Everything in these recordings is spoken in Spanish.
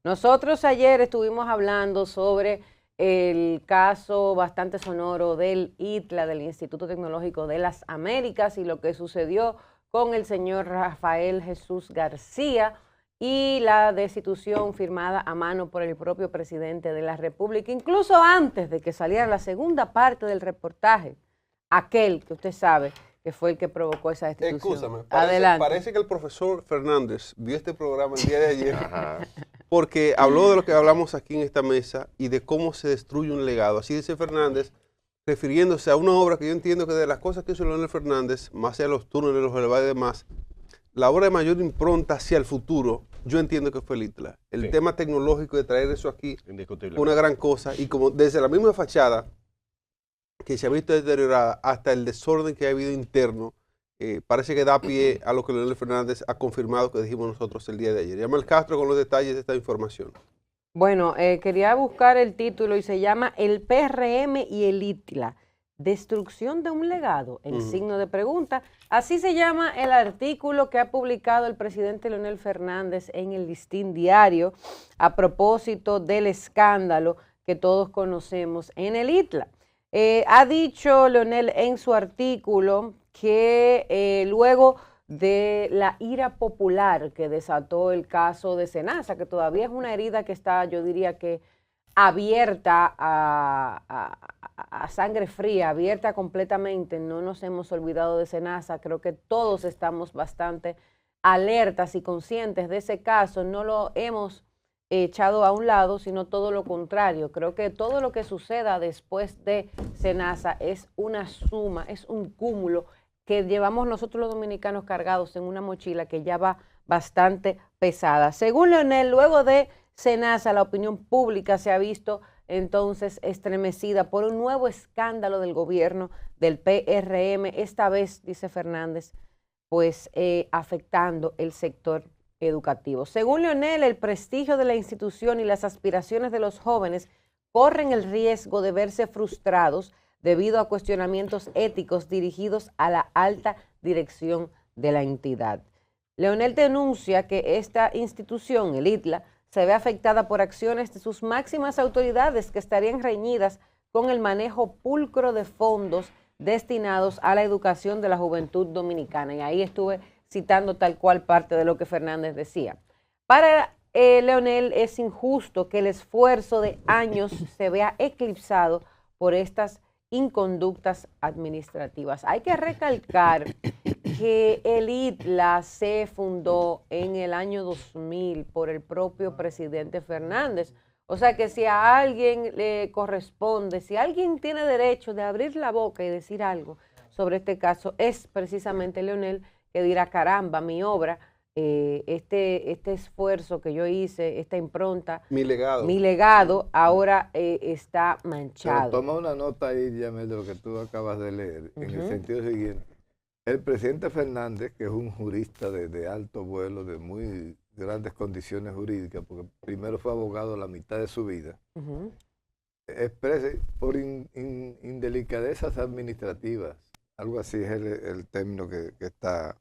Nosotros ayer estuvimos hablando sobre el caso bastante sonoro del ITLA, del Instituto Tecnológico de las Américas, y lo que sucedió con el señor Rafael Jesús García y la destitución firmada a mano por el propio presidente de la República, incluso antes de que saliera la segunda parte del reportaje, aquel que usted sabe que fue el que provocó esa destitución. Escúchame, Adelante. parece que el profesor Fernández vio este programa el día de ayer porque habló de lo que hablamos aquí en esta mesa y de cómo se destruye un legado. Así dice Fernández, refiriéndose a una obra que yo entiendo que de las cosas que hizo Leonel Fernández, más allá de los túneles, los elevados y demás, la obra de mayor impronta hacia el futuro, yo entiendo que fue el ITLA. El tema tecnológico de traer eso aquí fue una gran cosa, y como desde la misma fachada que se ha visto deteriorada hasta el desorden que ha habido interno, parece que da pie a lo que Leonel Fernández ha confirmado que dijimos nosotros el día de ayer. Yamal Castro con los detalles de esta información. Bueno, quería buscar el título y se llama El PRM y el ITLA, destrucción de un legado, en signo de pregunta. Así se llama el artículo que ha publicado el presidente Leonel Fernández en el Listín Diario a propósito del escándalo que todos conocemos en el ITLA. Ha dicho Leonel en su artículo que luego de la ira popular que desató el caso de Senasa, que todavía es una herida que está, yo diría que abierta a sangre fría, abierta completamente, no nos hemos olvidado de Senasa, creo que todos estamos bastante alertas y conscientes de ese caso, no lo hemos echado a un lado, sino todo lo contrario. Creo que todo lo que suceda después de Senasa es una suma, es un cúmulo que llevamos nosotros los dominicanos cargados en una mochila que ya va bastante pesada. Según Leonel, luego de Senasa, la opinión pública se ha visto entonces estremecida por un nuevo escándalo del gobierno del PRM, esta vez, dice Fernández, pues afectando el sector educativo. Según Leonel, el prestigio de la institución y las aspiraciones de los jóvenes corren el riesgo de verse frustrados debido a cuestionamientos éticos dirigidos a la alta dirección de la entidad. Leonel denuncia que esta institución, el ITLA, se ve afectada por acciones de sus máximas autoridades que estarían reñidas con el manejo pulcro de fondos destinados a la educación de la juventud dominicana. Y ahí estuve citando tal cual parte de lo que Fernández decía. Para Leonel es injusto que el esfuerzo de años se vea eclipsado por estas inconductas administrativas. Hay que recalcar que el ITLA se fundó en el año 2000 por el propio presidente Fernández. O sea que si a alguien le corresponde, si alguien tiene derecho de abrir la boca y decir algo sobre este caso, es precisamente Leonel, que dirá, caramba, mi obra, este esfuerzo que yo hice, esta impronta, mi legado ahora está manchado. Pero toma una nota ahí, Yamel, de lo que tú acabas de leer, en el sentido siguiente. El presidente Fernández, que es un jurista de alto vuelo, de muy grandes condiciones jurídicas, porque primero fue abogado la mitad de su vida, expresa por indelicadezas administrativas, algo así es el término que está.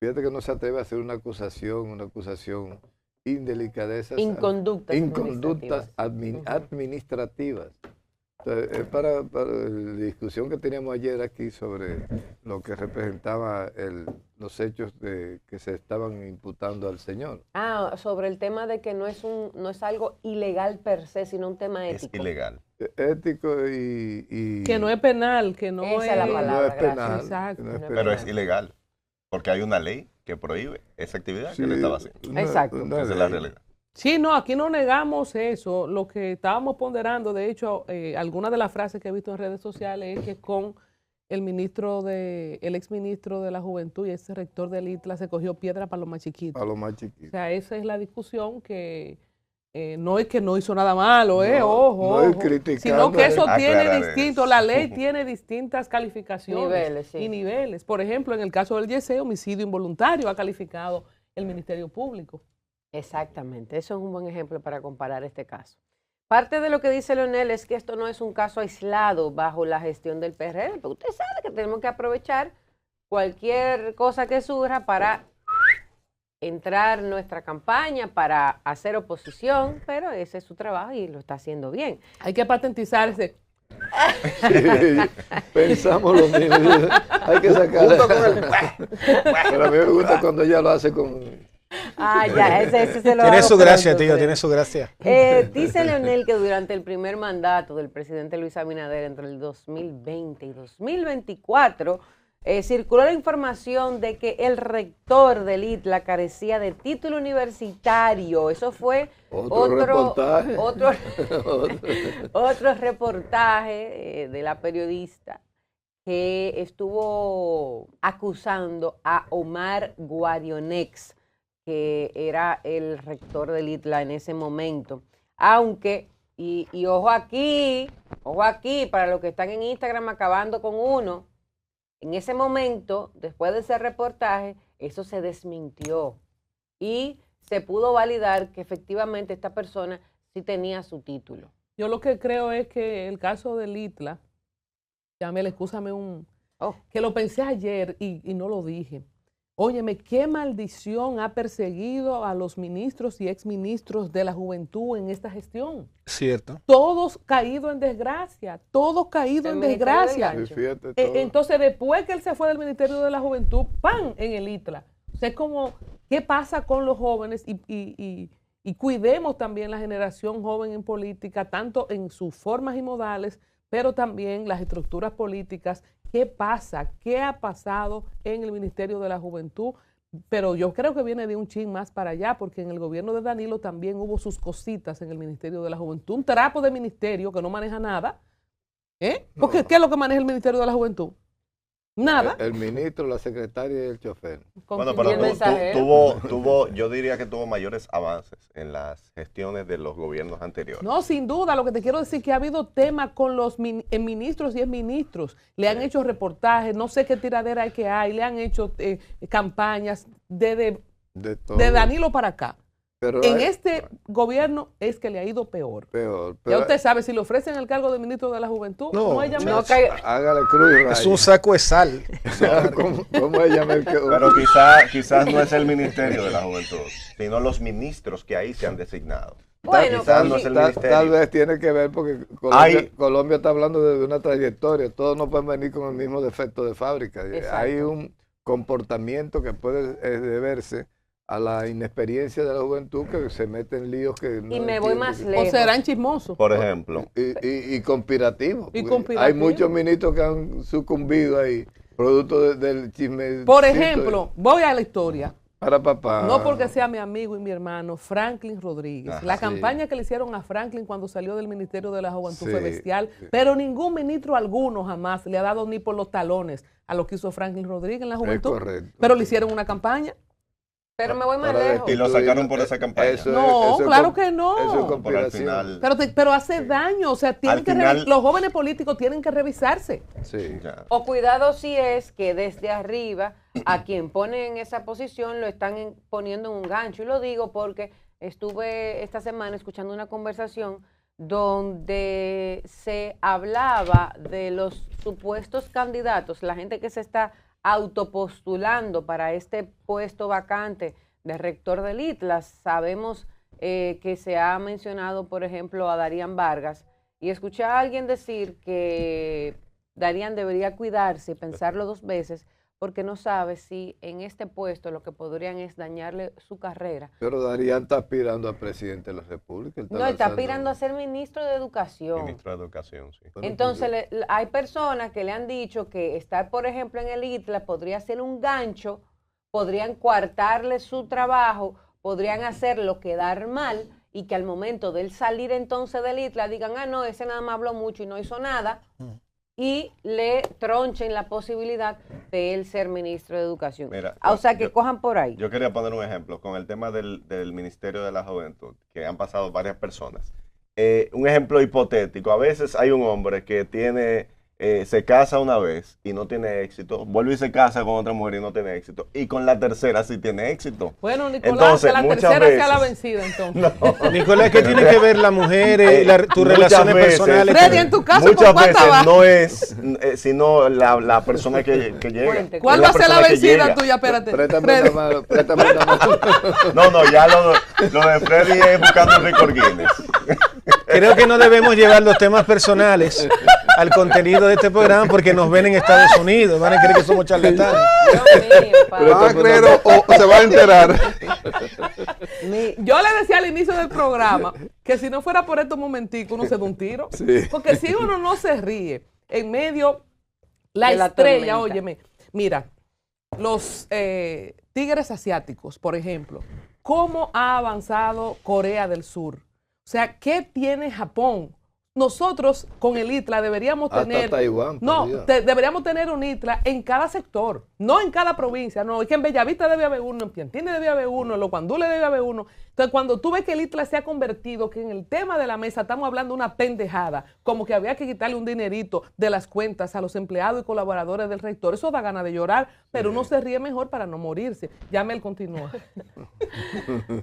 Fíjate que no se atreve a hacer una acusación indelicadezas, inconductas administrativas. Entonces, es para la discusión que teníamos ayer aquí sobre lo que representaba los hechos que se estaban imputando al señor. Ah, sobre el tema de que no es algo ilegal per se, sino un tema ético. Es ilegal. Ético y que no es penal, que no esa es la palabra, no es penal. Exacto. No es penal. Pero es ilegal, porque hay una ley que prohíbe esa actividad que le estaba haciendo. Exacto. Esa es la realidad. Sí, no, aquí no negamos eso. Lo que estábamos ponderando, de hecho, algunas de las frases que he visto en redes sociales es que con el exministro de la Juventud y ese rector del ITLA se cogió piedra para los más chiquitos. A los más chiquitos. O sea, esa es la discusión que no es que no hizo nada malo, no es ojo, criticando, sino que eso tiene aclarar distinto, eso. la ley tiene distintas calificaciones Niveles, sí. y niveles. Por ejemplo, en el caso del YC, homicidio involuntario ha calificado el Ministerio Público. Exactamente, eso es un buen ejemplo para comparar este caso. Parte de lo que dice Leonel es que esto no es un caso aislado bajo la gestión del PRM, pero usted sabe que tenemos que aprovechar cualquier cosa que surja para entrar nuestra campaña para hacer oposición, pero ese es su trabajo y lo está haciendo bien. Hay que patentizar ese. Sí, pensamos lo mismo. Hay que sacarle. Pero a mí me gusta cuando ella lo hace con. Ya, ese se lo Tiene hago su gracia, pronto, tío, sí. tiene su gracia. Dice Leonel que durante el primer mandato del presidente Luis Abinader entre el 2020 y 2024 circuló la información de que el rector del ITLA carecía de título universitario. Eso fue otro reportaje de la periodista que estuvo acusando a Omar Guarionex, que era el rector del ITLA en ese momento. Aunque, y ojo aquí, para los que están en Instagram acabando con uno, en ese momento, después de ese reportaje, eso se desmintió y se pudo validar que efectivamente esta persona sí tenía su título. Yo lo que creo es que el caso del ITLA, Yamel, excúsame que lo pensé ayer y no lo dije. Óyeme, qué maldición ha perseguido a los ministros y exministros de la juventud en esta gestión. Cierto. Todos caídos en desgracia, todos caídos en desgracia. Sí, fíjate, Entonces, después que él se fue del Ministerio de la Juventud, ¡pam!, en el ITLA. O sea, es como, ¿qué pasa con los jóvenes? Y cuidemos también la generación joven en política, tanto en sus formas y modales, pero también las estructuras políticas. ¿Qué pasa? ¿Qué ha pasado en el Ministerio de la Juventud? Pero yo creo que viene de un chin más para allá, porque en el gobierno de Danilo también hubo sus cositas en el Ministerio de la Juventud. Un trapo de ministerio que no maneja nada. Porque ¿qué es lo que maneja el Ministerio de la Juventud? Nada. El ministro, la secretaria y el chofer. Bueno, Y el mensajero. tuvo, yo diría que tuvo mayores avances en las gestiones de los gobiernos anteriores. No, sin duda. Lo que te quiero decir es que ha habido temas con los ministros y exministros. Le han hecho reportajes, no sé qué tiradera hay que hay, le han hecho campañas de Danilo para acá. Pero en este gobierno es que le ha ido peor. Ya usted sabe, si le ofrecen el cargo de ministro de la Juventud, no es Yamel. Hágale cruz y raya. Es un saco de sal. ¿Cómo es Yamel? Pero quizás no es el Ministerio de la Juventud, sino los ministros que ahí se han designado. Bueno, quizás no es el ministerio. Tal vez tiene que ver porque Colombia está hablando de una trayectoria. Todos no pueden venir con el mismo defecto de fábrica. Exacto. Hay un comportamiento que puede deberse a la inexperiencia de la juventud que se mete en líos que no y me voy más O lejos. serán chismosos. Por ejemplo. y conspirativos. Y Hay conspirativos. muchos ministros que han sucumbido ahí, producto del chisme. Por ejemplo, voy a la historia. Para papá. No porque sea mi amigo y mi hermano, Franklin Rodríguez. Ajá, la sí. campaña que le hicieron a Franklin cuando salió del Ministerio de la Juventud Sí, fue bestial, sí. pero ningún ministro alguno jamás le ha dado ni por los talones a lo que hizo Franklin Rodríguez en la juventud. correcto. Pero le hicieron una campaña. Pero me voy más Para lejos. Y lo sacaron por esa campaña. No, claro que no. Eso es Pero al conspiración. final, Pero hace daño, o sea, tienen Al que final- los jóvenes políticos tienen que revisarse. Sí. ya. O cuidado si es que desde arriba a quien pone en esa posición lo están poniendo en un gancho. Y lo digo porque estuve esta semana escuchando una conversación donde se hablaba de los supuestos candidatos, la gente que se está autopostulando para este puesto vacante de rector del ITLA. Sabemos que se ha mencionado, por ejemplo, a Darían Vargas, y escuché a alguien decir que Darían debería cuidarse y pensarlo dos veces porque no sabe si en este puesto lo que podrían es dañarle su carrera. Pero Darían está aspirando a presidente de la República. No, está aspirando a ser ministro de Educación. Ministro de Educación, sí. Bueno, Entonces, hay personas que le han dicho que estar, por ejemplo, en el ITLA podría ser un gancho, podrían coartarle su trabajo, podrían hacerlo quedar mal y que al momento de él salir entonces del ITLA digan, ah, no, ese nada más habló mucho y no hizo nada, y le tronchen la posibilidad de él ser ministro de Educación. Mira, O sea, que cojan por ahí. Yo quería poner un ejemplo con el tema del Ministerio de la Juventud, que han pasado varias personas. Un ejemplo hipotético. A veces hay un hombre que tiene se casa una vez y no tiene éxito, vuelve y se casa con otra mujer y no tiene éxito, y con la tercera sí tiene éxito. Bueno, Nicolás, Entonces, que la muchas tercera sea la veces- vencida, entonces. No. Nicolás, ¿qué tiene que ver las mujeres, tus Muchas relaciones veces- personales? Freddy, en tu caso, Muchas ¿con cuántas veces vas? no es sino la persona que llega. Cuente. ¿Cuál Es va a ser la persona que vencida llega. tuya? Espérate. Préstame Freddy. una mano, préstame una mano. No, ya lo de Freddy es buscando el récord Guinness. Creo que no debemos llevar los temas personales al contenido de este programa porque nos ven en Estados Unidos, van a creer que somos charlatanes. Dios mío, padre. ¿Van a creer o se va a enterar? Yo le decía al inicio del programa que si no fuera por estos momenticos uno se da un tiro. Porque si uno no se ríe en medio la De la estrella, tormenta. óyeme, mira, los tigres asiáticos, por ejemplo, ¿cómo ha avanzado Corea del Sur? O sea, ¿qué tiene Japón? Nosotros con el ITLA deberíamos Hasta tener... Taiwán, por No, Dios. deberíamos tener un ITLA en cada sector, no en cada provincia. No, es que en Bellavista debe haber uno, en Piantini debe haber uno, en Los Guandules debe haber uno. Entonces, cuando tú ves que el ITLA se ha convertido, que en el tema de la mesa estamos hablando de una pendejada, como que había que quitarle un dinerito de las cuentas a los empleados y colaboradores del rector, eso da ganas de llorar, pero uno se ríe mejor para no morirse. Ya Mel continúa.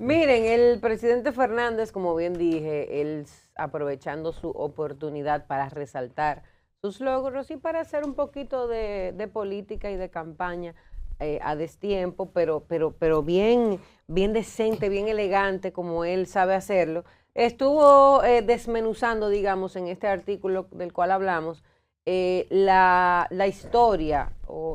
Miren, el presidente Fernández, como bien dije, él aprovechando su oportunidad para resaltar sus logros y para hacer un poquito de política y de campaña a destiempo, pero bien decente, bien elegante, como él sabe hacerlo. Estuvo desmenuzando, digamos, en este artículo del cual hablamos, la historia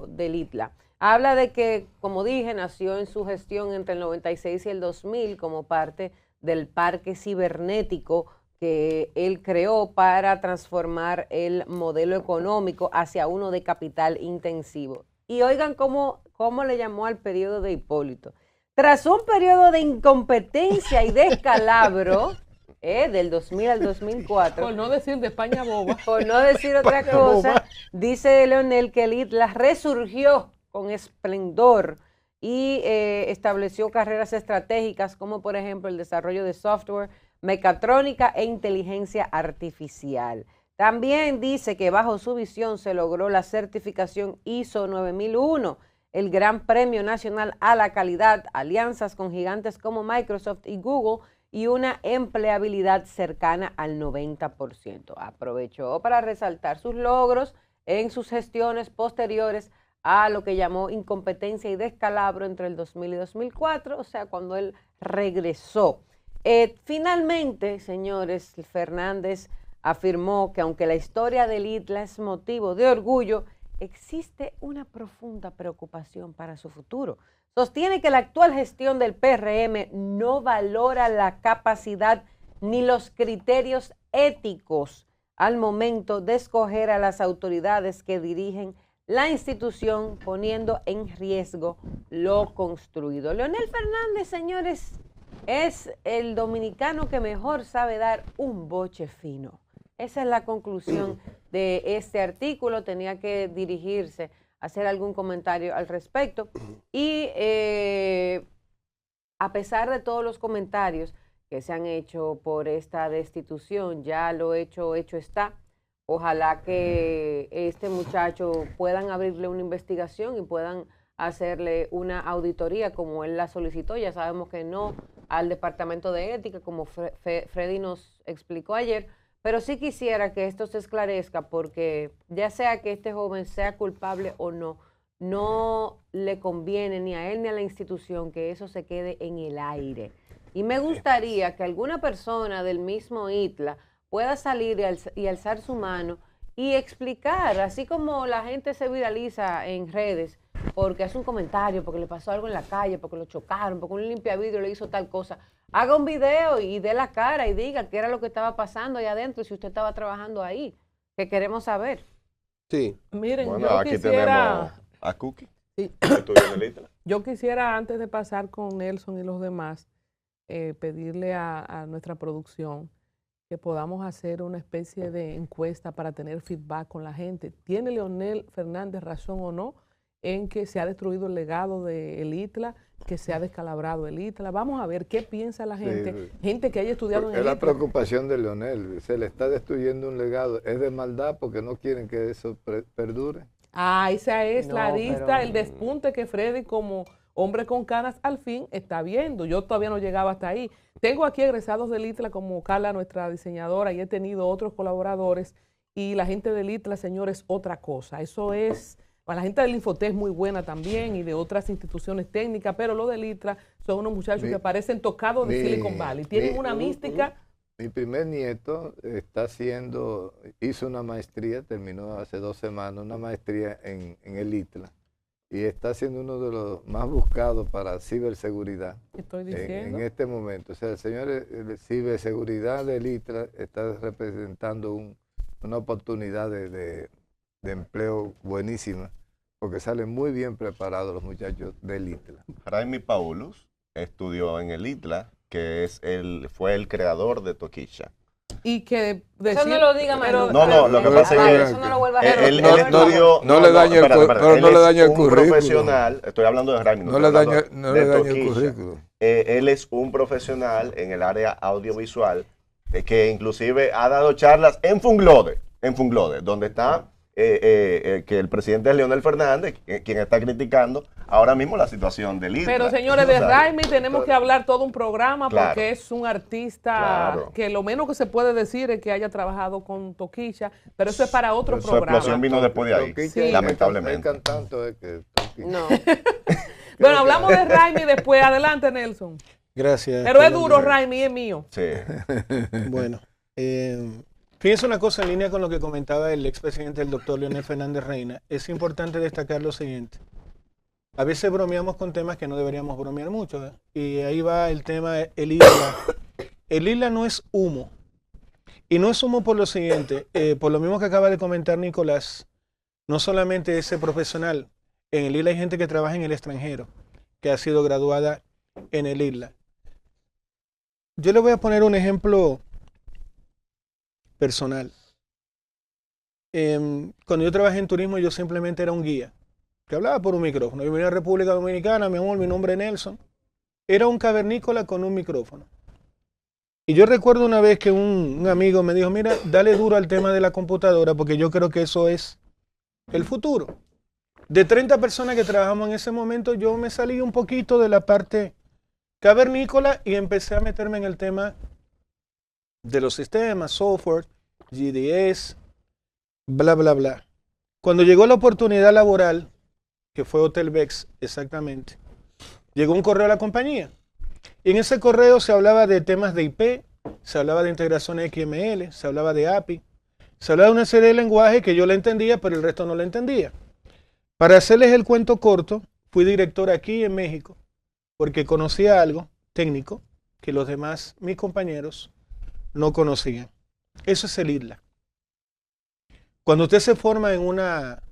del ITLA. Habla de que, como dije, nació en su gestión entre el 96 y el 2000 como parte del parque cibernético que él creó para transformar el modelo económico hacia uno de capital intensivo. Y oigan cómo le llamó al periodo de Hipólito. Tras un periodo de incompetencia y descalabro, del 2000 al 2004, Por no decir de España boba. por no decir otra cosa, dice Leonel que el ITLA resurgió con esplendor y estableció carreras estratégicas como por ejemplo el desarrollo de software, mecatrónica e inteligencia artificial. También dice que bajo su visión se logró la certificación ISO 9001, el Gran Premio Nacional a la Calidad, alianzas con gigantes como Microsoft y Google y una empleabilidad cercana al 90%. Aprovechó para resaltar sus logros en sus gestiones posteriores a lo que llamó incompetencia y descalabro entre el 2000 y 2004, o sea, cuando él regresó. Finalmente, señores, Fernández afirmó que aunque la historia del ITLA es motivo de orgullo, existe una profunda preocupación para su futuro. Sostiene que la actual gestión del PRM no valora la capacidad ni los criterios éticos al momento de escoger a las autoridades que dirigen la institución, poniendo en riesgo lo construido. Leonel Fernández, señores, es el dominicano que mejor sabe dar un boche fino. Esa es la conclusión de este artículo. Tenía que dirigirse a hacer algún comentario al respecto. Y a pesar de todos los comentarios que se han hecho por esta destitución, ya lo hecho está. Ojalá que este muchacho puedan abrirle una investigación y puedan hacerle una auditoría como él la solicitó. Ya sabemos que no al Departamento de Ética, como Freddy nos explicó ayer, pero sí quisiera que esto se esclarezca porque ya sea que este joven sea culpable o no, no le conviene ni a él ni a la institución que eso se quede en el aire. Y me gustaría que alguna persona del mismo ITLA pueda salir y alzar su mano y explicar, así como la gente se viraliza en redes porque hace un comentario, porque le pasó algo en la calle, porque lo chocaron, porque un limpiavidrio le hizo tal cosa. Haga un video y dé la cara y diga qué era lo que estaba pasando ahí adentro y si usted estaba trabajando ahí, que queremos saber. Sí. Miren, Bueno, yo aquí quisiera... tenemos a Cookie, Sí. que estudió en el ITLA. Yo quisiera, antes de pasar con Nelson y los demás, pedirle a nuestra producción que podamos hacer una especie de encuesta para tener feedback con la gente. ¿Tiene Leonel Fernández razón o no en que se ha destruido el legado del ITLA, que se ha descalabrado el ITLA. Vamos a ver qué piensa la gente, gente que haya estudiado en el ITLA. Es la preocupación de Leonel, se le está destruyendo un legado, es de maldad porque no quieren que eso perdure. Ah, esa es No, la arista, pero- el despunte que Freddy como hombre con canas al fin está viendo. Yo todavía no llegaba hasta ahí. Tengo aquí egresados del ITLA como Carla, nuestra diseñadora, y he tenido otros colaboradores. Y la gente del ITLA, señor, es otra cosa. Eso es, la gente del Infotec es muy buena también y de otras instituciones técnicas, pero los del ITLA son unos muchachos que parecen tocados de Silicon Valley. Tienen una mística. Mi primer nieto hizo una maestría, terminó hace 2 semanas, una maestría en el ITLA. Y está siendo uno de los más buscados para ciberseguridad Estoy diciendo. en este momento. O sea, el señor de ciberseguridad del ITLA está representando una oportunidad de empleo buenísima, porque salen muy bien preparados los muchachos del ITLA. Jaime Paulus estudió en el ITLA, que fue el creador de Toquilla. Y que Eso no lo diga Manu. No, lo que pasa es que eso no lo vuelva a hacer. él estudió... no le dañe él no le es dañe el un currículum. profesional, estoy hablando de Jaime, No le dañe el Toquilla. currículum. Él es un profesional en el área audiovisual que inclusive ha dado charlas en Funglode, donde está que el presidente es Leonel Fernández, quien está criticando ahora mismo la situación del ITLA. Pero señores, de O sea, Raimi tenemos que hablar todo un programa Claro. porque es un artista Claro. que lo menos que se puede decir es que haya trabajado con Toquilla, pero eso es para otro Su programa. explosión vino después de ahí, Sí. lamentablemente. El cantante que Toquilla. No. Bueno, hablamos de Raimi después. Adelante, Nelson. Gracias. Pero es Colombia. duro, Raimi, es mío. Sí. Bueno, fíjense una cosa en línea con lo que comentaba el expresidente, el doctor Leonel Fernández Reina. Es importante destacar lo siguiente. A veces bromeamos con temas que no deberíamos bromear mucho, ¿eh? Y ahí va el tema, el ITLA. El ITLA no es humo. Y no es humo por lo siguiente, por lo mismo que acaba de comentar Nicolás, no solamente ese profesional, en el ITLA hay gente que trabaja en el extranjero, que ha sido graduada en el ITLA. Yo le voy a poner un ejemplo personal. Cuando yo trabajé en turismo, yo simplemente era un guía que hablaba por un micrófono. Yo venía a República Dominicana, mi amor, mi nombre es Nelson. Era un cavernícola con un micrófono. Y yo recuerdo una vez que un amigo me dijo, mira, dale duro al tema de la computadora porque yo creo que eso es el futuro. De 30 personas que trabajamos en ese momento, yo me salí un poquito de la parte cavernícola y empecé a meterme en el tema de los sistemas, software, GDS, bla, bla, bla. Cuando llegó la oportunidad laboral, que fue Hotel Bex exactamente, llegó un correo a la compañía. Y en ese correo se hablaba de temas de IP, se hablaba de integraciones XML, se hablaba de API, se hablaba de una serie de lenguajes que yo le entendía, pero el resto no le entendía. Para hacerles el cuento corto, fui director aquí en México, porque conocía algo técnico que los demás, mis compañeros, no conocían. Eso es el ITLA. Cuando usted se forma en una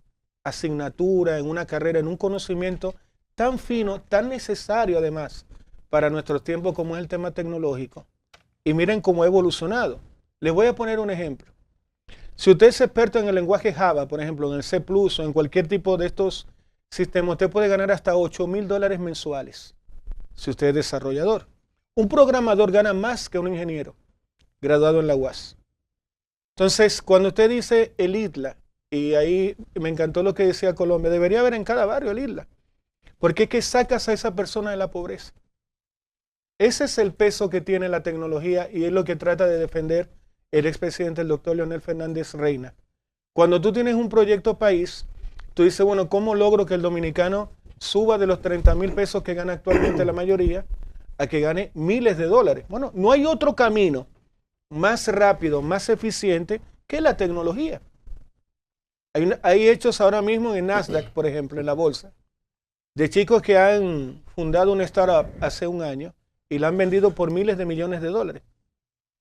asignatura, en una carrera, en un conocimiento tan fino, tan necesario además para nuestros tiempos como es el tema tecnológico, y miren cómo ha evolucionado. Les voy a poner un ejemplo. Si usted es experto en el lenguaje Java, por ejemplo, en el C++ o en cualquier tipo de estos sistemas, usted puede ganar hasta $8,000 mensuales si usted es desarrollador. Un programador gana más que un ingeniero graduado en la UAS. Entonces, cuando usted dice el ITLA, y ahí me encantó lo que decía Colombia, debería haber en cada barrio el ITLA, porque es que sacas a esa persona de la pobreza. Ese es el peso que tiene la tecnología y es lo que trata de defender el expresidente, el doctor Leonel Fernández Reina. Cuando tú tienes un proyecto país, tú dices, bueno, ¿cómo logro que el dominicano suba de los 30,000 pesos que gana actualmente la mayoría a que gane miles de dólares? Bueno, no hay otro camino más rápido, más eficiente que la tecnología. Hay hechos ahora mismo en Nasdaq, por ejemplo, en la bolsa, de chicos que han fundado una startup hace un año y la han vendido por miles de millones de dólares.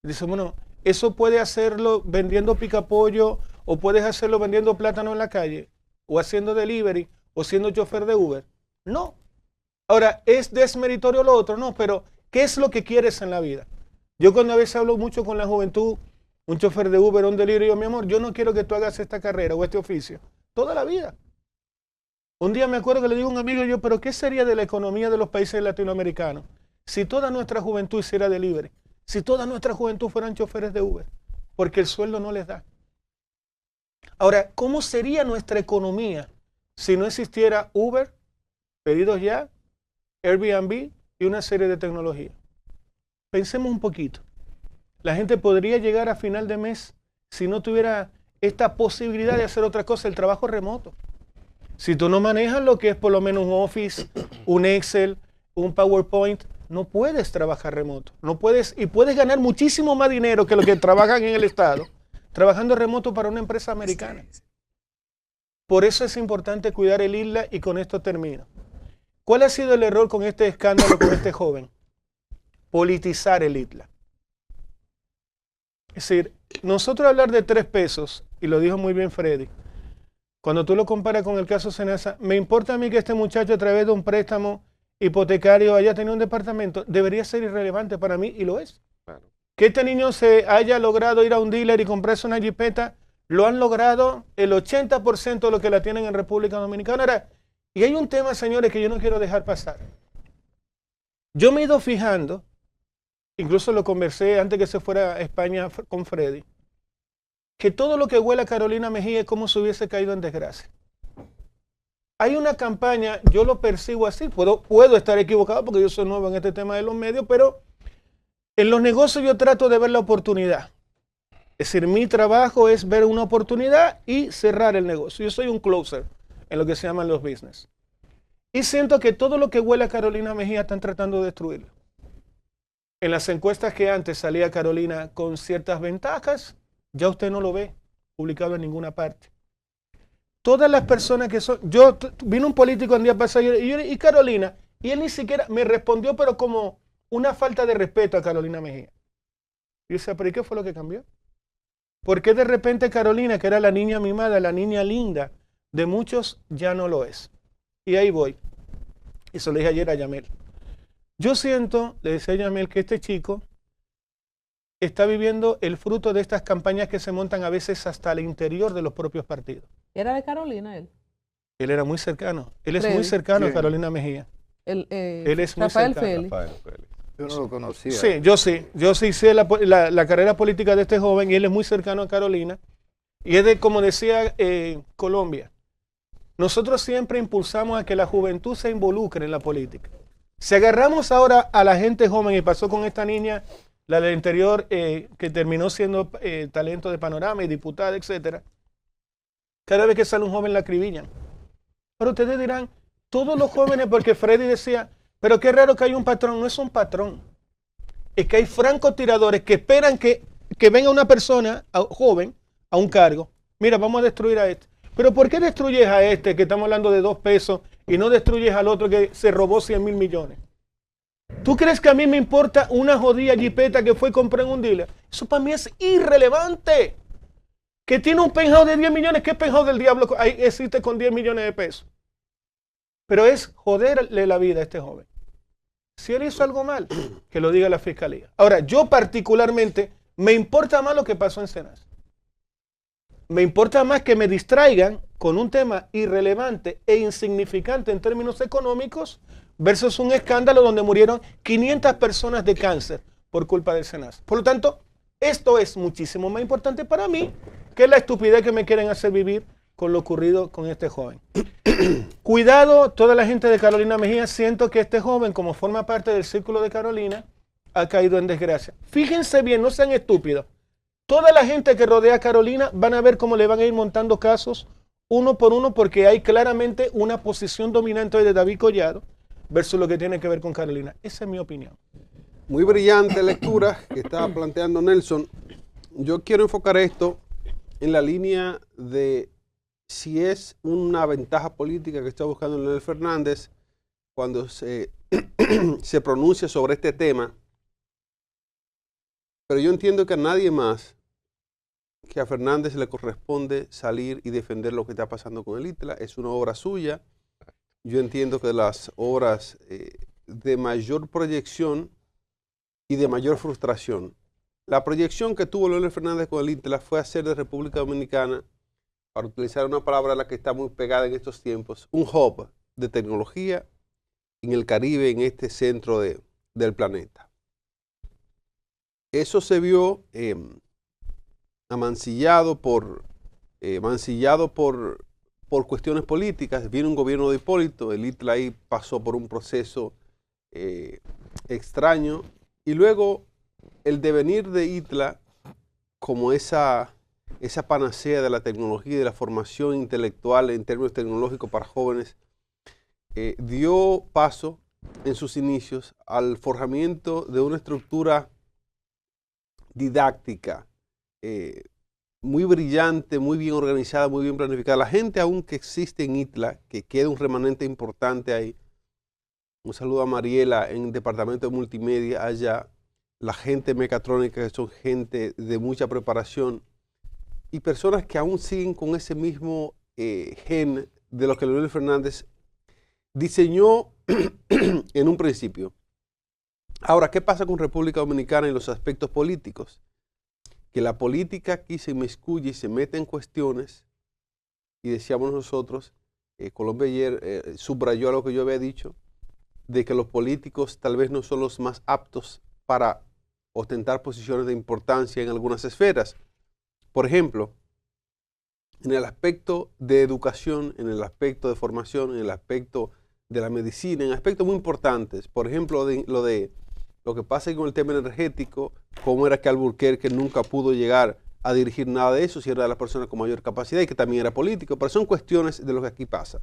Dicen, bueno, eso puede hacerlo vendiendo picapollo o puedes hacerlo vendiendo plátano en la calle o haciendo delivery o siendo chofer de Uber. No. Ahora, ¿es desmeritorio lo otro? No, pero ¿qué es lo que quieres en la vida? Yo cuando a veces hablo mucho con la juventud, un chofer de Uber, un delivery, yo, mi amor, yo no quiero que tú hagas esta carrera o este oficio toda la vida. Un día me acuerdo que le digo a un amigo yo, pero ¿qué sería de la economía de los países latinoamericanos si toda nuestra juventud hiciera delivery? Si toda nuestra juventud fueran choferes de Uber, porque el sueldo no les da. Ahora, ¿cómo sería nuestra economía si no existiera Uber, pedidos ya, Airbnb y una serie de tecnologías? Pensemos un poquito. La gente podría llegar a final de mes si no tuviera esta posibilidad de hacer otra cosa, el trabajo remoto. Si tú no manejas lo que es por lo menos un Office, un Excel, un PowerPoint, no puedes trabajar remoto. No puedes, y puedes ganar muchísimo más dinero que los que trabajan en el Estado, trabajando remoto para una empresa americana. Por eso es importante cuidar el ITLA y con esto termino. ¿Cuál ha sido el error con este escándalo, con este joven? Politizar el ITLA. Es decir, nosotros hablar de 3 pesos, y lo dijo muy bien Freddy, cuando tú lo comparas con el caso Senasa, me importa a mí que este muchacho a través de un préstamo hipotecario haya tenido un departamento, debería ser irrelevante para mí y lo es. Claro. Que este niño se haya logrado ir a un dealer y comprarse una jipeta, lo han logrado el 80% de los que la tienen en República Dominicana. Ahora, y hay un tema, señores, que yo no quiero dejar pasar. Yo me he ido fijando, incluso lo conversé antes que se fuera a España con Freddy, que todo lo que huele a Carolina Mejía es como si hubiese caído en desgracia. Hay una campaña, yo lo percibo así, puedo estar equivocado porque yo soy nuevo en este tema de los medios, pero en los negocios yo trato de ver la oportunidad. Es decir, mi trabajo es ver una oportunidad y cerrar el negocio. Yo soy un closer en lo que se llaman los business. Y siento que todo lo que huele a Carolina Mejía están tratando de destruirlo. En las encuestas que antes salía Carolina con ciertas ventajas, ya usted no lo ve publicado en ninguna parte. Todas las personas que son... Vino un político el día pasado y Carolina, y él ni siquiera me respondió, pero como una falta de respeto a Carolina Mejía. Y yo decía, ¿pero y qué fue lo que cambió? ¿Por qué de repente Carolina, que era la niña mimada, la niña linda de muchos, ya no lo es? Y ahí voy. Y se lo dije ayer a Yamel. Yo siento, le decía a Yamel, que este chico está viviendo el fruto de estas campañas que se montan a veces hasta el interior de los propios partidos. ¿Era de Carolina él? Él era muy cercano. Él es muy cercano a Carolina Mejía. Él es muy Rafael cercano. Félix. Yo no lo conocía. Sí, yo sí. Yo sí sé la carrera política de este joven y él es muy cercano a Carolina. Y es de, como decía Colombia, nosotros siempre impulsamos a que la juventud se involucre en la política. Si agarramos ahora a la gente joven, y pasó con esta niña, la del interior, que terminó siendo talento de Panorama y diputada, etcétera, cada vez que sale un joven la acribillan. Pero ustedes dirán, todos los jóvenes, porque Freddy decía, pero qué raro que hay un patrón. No es un patrón. Es que hay francotiradores que esperan que venga una persona joven a un cargo. Mira, vamos a destruir a este. Pero ¿por qué destruyes a este, que estamos hablando de 2 pesos, y no destruyes al otro que se robó 100,000 millones? ¿Tú crees que a mí me importa una jodida jipeta que fue comprada en un dealer? Eso para mí es irrelevante. Que tiene un penthouse de 10 millones, ¿qué penthouse del diablo ahí existe con 10 millones de pesos? Pero es joderle la vida a este joven. Si él hizo algo mal, que lo diga la fiscalía. Ahora, yo particularmente, me importa más lo que pasó en Senasa. Me importa más que me distraigan con un tema irrelevante e insignificante en términos económicos versus un escándalo donde murieron 500 personas de cáncer por culpa del Senasa. Por lo tanto, esto es muchísimo más importante para mí que la estupidez que me quieren hacer vivir con lo ocurrido con este joven. Cuidado, toda la gente de Carolina Mejía, siento que este joven, como forma parte del círculo de Carolina, ha caído en desgracia. Fíjense bien, no sean estúpidos. Toda la gente que rodea a Carolina van a ver cómo le van a ir montando casos uno por uno, porque hay claramente una posición dominante de David Collado versus lo que tiene que ver con Carolina. Esa es mi opinión. Muy brillante lectura que estaba planteando Nelson. Yo quiero enfocar esto en la línea de si es una ventaja política que está buscando Leonel Fernández cuando se pronuncia sobre este tema. Pero yo entiendo que a nadie más que a Fernández le corresponde salir y defender lo que está pasando con el ITLA. Es una obra suya. Yo entiendo que las obras de mayor proyección y de mayor frustración. La proyección que tuvo Leonel Fernández con el ITLA fue hacer de República Dominicana para utilizar una palabra la que está muy pegada en estos tiempos, un hub de tecnología en el Caribe, en este centro del planeta. Eso se vio mancillado por cuestiones políticas. Viene un gobierno de Hipólito, el ITLA ahí pasó por un proceso extraño, y luego el devenir de ITLA como esa panacea de la tecnología y de la formación intelectual en términos tecnológicos para jóvenes, dio paso en sus inicios al forjamiento de una estructura didáctica muy brillante, muy bien organizada, muy bien planificada. La gente aún que existe en ITLA, que queda un remanente importante ahí. Un saludo a Mariela en el departamento de multimedia allá, la gente mecatrónica, que son gente de mucha preparación, y personas que aún siguen con ese mismo gen de lo que Leonel Fernández diseñó en un principio. Ahora, ¿qué pasa con República Dominicana en los aspectos políticos? Que la política aquí se inmiscuye y se mete en cuestiones, y decíamos nosotros, Colombia ayer subrayó lo que yo había dicho, de que los políticos tal vez no son los más aptos para ostentar posiciones de importancia en algunas esferas. Por ejemplo, en el aspecto de educación, en el aspecto de formación, en el aspecto de la medicina, en aspectos muy importantes. Por ejemplo, lo que pasa con el tema energético, cómo era que Alburquerque nunca pudo llegar a dirigir nada de eso, si era de las personas con mayor capacidad y que también era político, pero son cuestiones de lo que aquí pasa.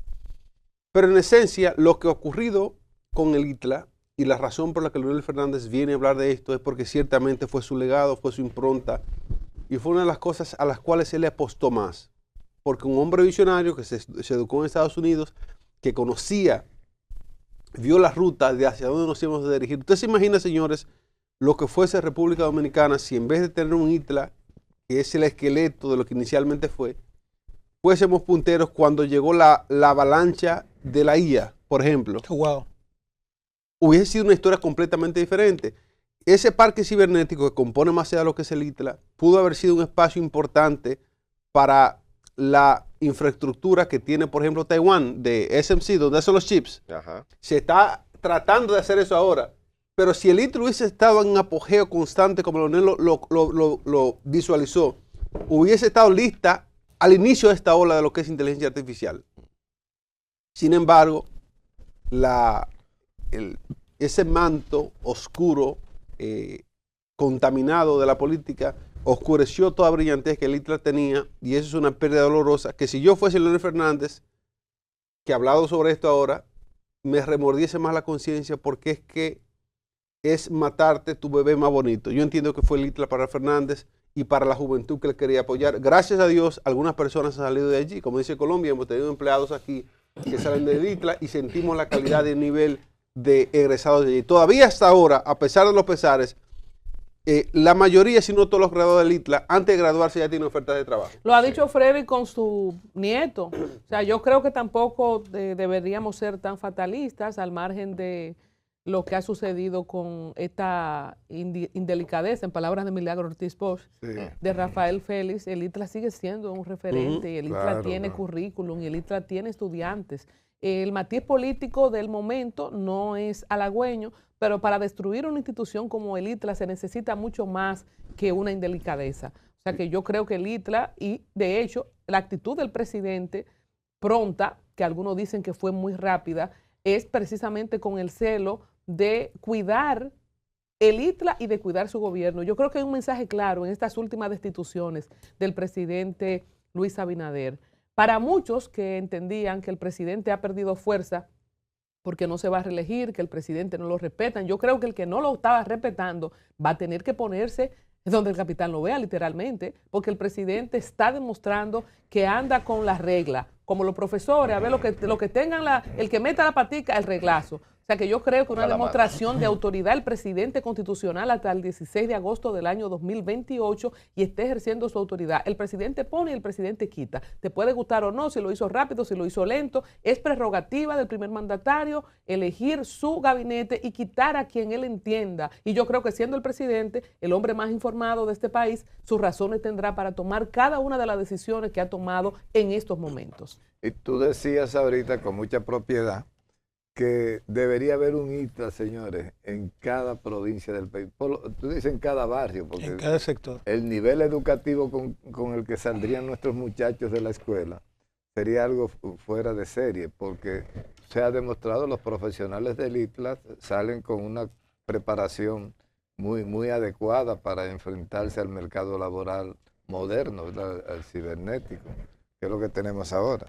Pero en esencia, lo que ha ocurrido con el ITLA y la razón por la que Leonel Fernández viene a hablar de esto es porque ciertamente fue su legado, fue su impronta y fue una de las cosas a las cuales él le apostó más. Porque un hombre visionario que se educó en Estados Unidos, que conocía, vio la ruta de hacia dónde nos íbamos a dirigir. Usted se imagina, señores, lo que fuese República Dominicana si en vez de tener un ITLA, que es el esqueleto de lo que inicialmente fue, fuésemos punteros cuando llegó la avalancha de la IA, por ejemplo. Wow. Hubiese sido una historia completamente diferente. Ese parque cibernético que compone más allá de lo que es el ITLA, pudo haber sido un espacio importante para la infraestructura que tiene, por ejemplo, Taiwán, de SMC, donde son los chips. Ajá. Se está tratando de hacer eso ahora. Pero si el ITLA hubiese estado en apogeo constante, como Leonel lo visualizó, hubiese estado lista al inicio de esta ola de lo que es inteligencia artificial. Sin embargo, ese manto oscuro, contaminado de la política, oscureció toda brillantez que el ITLA tenía, y eso es una pérdida dolorosa, que si yo fuese Leonel Fernández, que ha hablado sobre esto ahora, me remordiese más la conciencia, porque es que es matarte tu bebé más bonito. Yo entiendo que fue el ITLA para Fernández y para la juventud que él quería apoyar. Gracias a Dios, algunas personas han salido de allí. Como dice Colombia, hemos tenido empleados aquí que salen del ITLA y sentimos la calidad y el nivel de egresados de allí. Todavía hasta ahora, a pesar de los pesares, la mayoría, si no todos los graduados del ITLA, antes de graduarse ya tienen ofertas de trabajo. Lo ha dicho Freddy con su nieto. O sea, yo creo que tampoco deberíamos ser tan fatalistas al margen de lo que ha sucedido con esta indelicadeza, en palabras de Milagro Ortiz Bosch, Sí. de Rafael Félix. El ITLA sigue siendo un referente, y el ITLA Claro, tiene claro. currículum, y el ITLA tiene estudiantes. El matiz político del momento no es halagüeño, pero para destruir una institución como el ITLA se necesita mucho más que una indelicadeza. O sea que yo creo que el ITLA, y de hecho la actitud del presidente pronta, que algunos dicen que fue muy rápida, es precisamente con el celo de cuidar el ITLA y de cuidar su gobierno. Yo creo que hay un mensaje claro en estas últimas destituciones del presidente Luis Abinader. Para muchos que entendían que el presidente ha perdido fuerza porque no se va a reelegir, que el presidente no lo respetan, yo creo que el que no lo estaba respetando va a tener que ponerse donde el capitán lo vea, literalmente, porque el presidente está demostrando que anda con la regla, como los profesores, a ver lo que tengan, el que meta la patica, el reglazo. O sea que yo creo que una A la mano. demostración de autoridad el presidente constitucional hasta el 16 de agosto del año 2028 y esté ejerciendo su autoridad. El presidente pone y el presidente quita. Te puede gustar o no, si lo hizo rápido, si lo hizo lento. Es prerrogativa del primer mandatario elegir su gabinete y quitar a quien él entienda. Y yo creo que siendo el presidente, el hombre más informado de este país, sus razones tendrá para tomar cada una de las decisiones que ha tomado en estos momentos. Y tú decías ahorita con mucha propiedad que debería haber un ITLA, señores, en cada provincia del país. Tú dices en cada barrio, porque En cada sector. el nivel educativo con el que saldrían nuestros muchachos de la escuela sería algo fuera de serie, porque se ha demostrado los profesionales del ITLA salen con una preparación muy adecuada para enfrentarse al mercado laboral moderno, ¿verdad? Al cibernético, que es lo que tenemos ahora.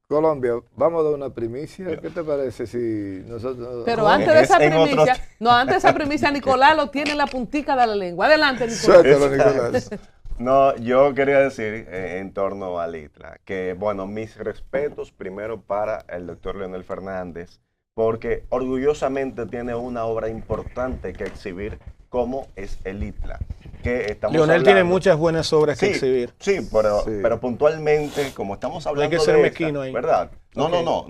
Colombia, vamos a dar una primicia. ¿Qué te parece si nosotros... Pero antes de esa primicia, antes de esa primicia, Nicolás lo tiene en la puntica de la lengua. Adelante, Nicolás. Suéltalo, Nicolás. No, yo quería decir en torno al ITLA que, bueno, mis respetos primero para el doctor Leonel Fernández, porque orgullosamente tiene una obra importante que exhibir como es el ITLA. Leonel tiene muchas buenas obras que exhibir. Sí, pero puntualmente, como estamos hablando hay que ser de mezquino ahí. ¿verdad? No, Okay. no.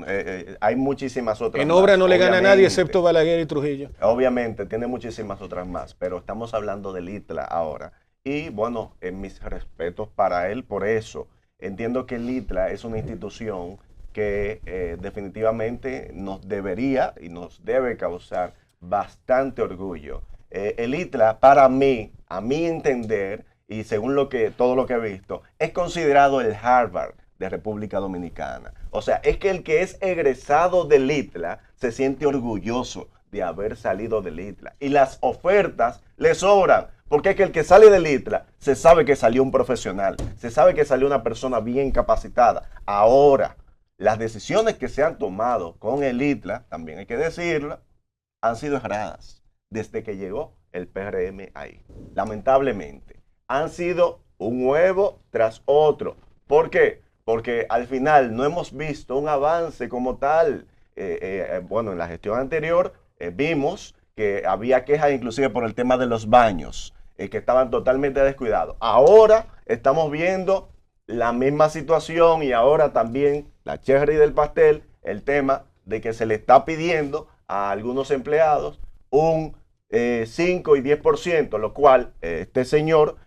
Hay muchísimas otras En más, obra no le gana a nadie obviamente. excepto Balaguer y Trujillo. Obviamente, tiene muchísimas otras más, pero estamos hablando del ITLA ahora. Y bueno, mis respetos para él por eso. Entiendo que el ITLA es una institución que definitivamente nos debería y nos debe causar bastante orgullo. El ITLA, para mí, a mi entender, y según todo lo que he visto, es considerado el Harvard de República Dominicana. O sea, es que el que es egresado del ITLA se siente orgulloso de haber salido del ITLA. Y las ofertas le sobran, porque es que el que sale del ITLA se sabe que salió un profesional, se sabe que salió una persona bien capacitada. Ahora, las decisiones que se han tomado con el ITLA, también hay que decirlo, han sido erradas desde que llegó el PRM ahí. Lamentablemente, han sido un huevo tras otro. ¿Por qué? Porque al final no hemos visto un avance como tal. Bueno, en la gestión anterior vimos que había quejas inclusive por el tema de los baños, que estaban totalmente descuidados. Ahora estamos viendo la misma situación y ahora también la cherry del pastel, el tema de que se le está pidiendo a algunos empleados un 5 y 10%, lo cual este señor,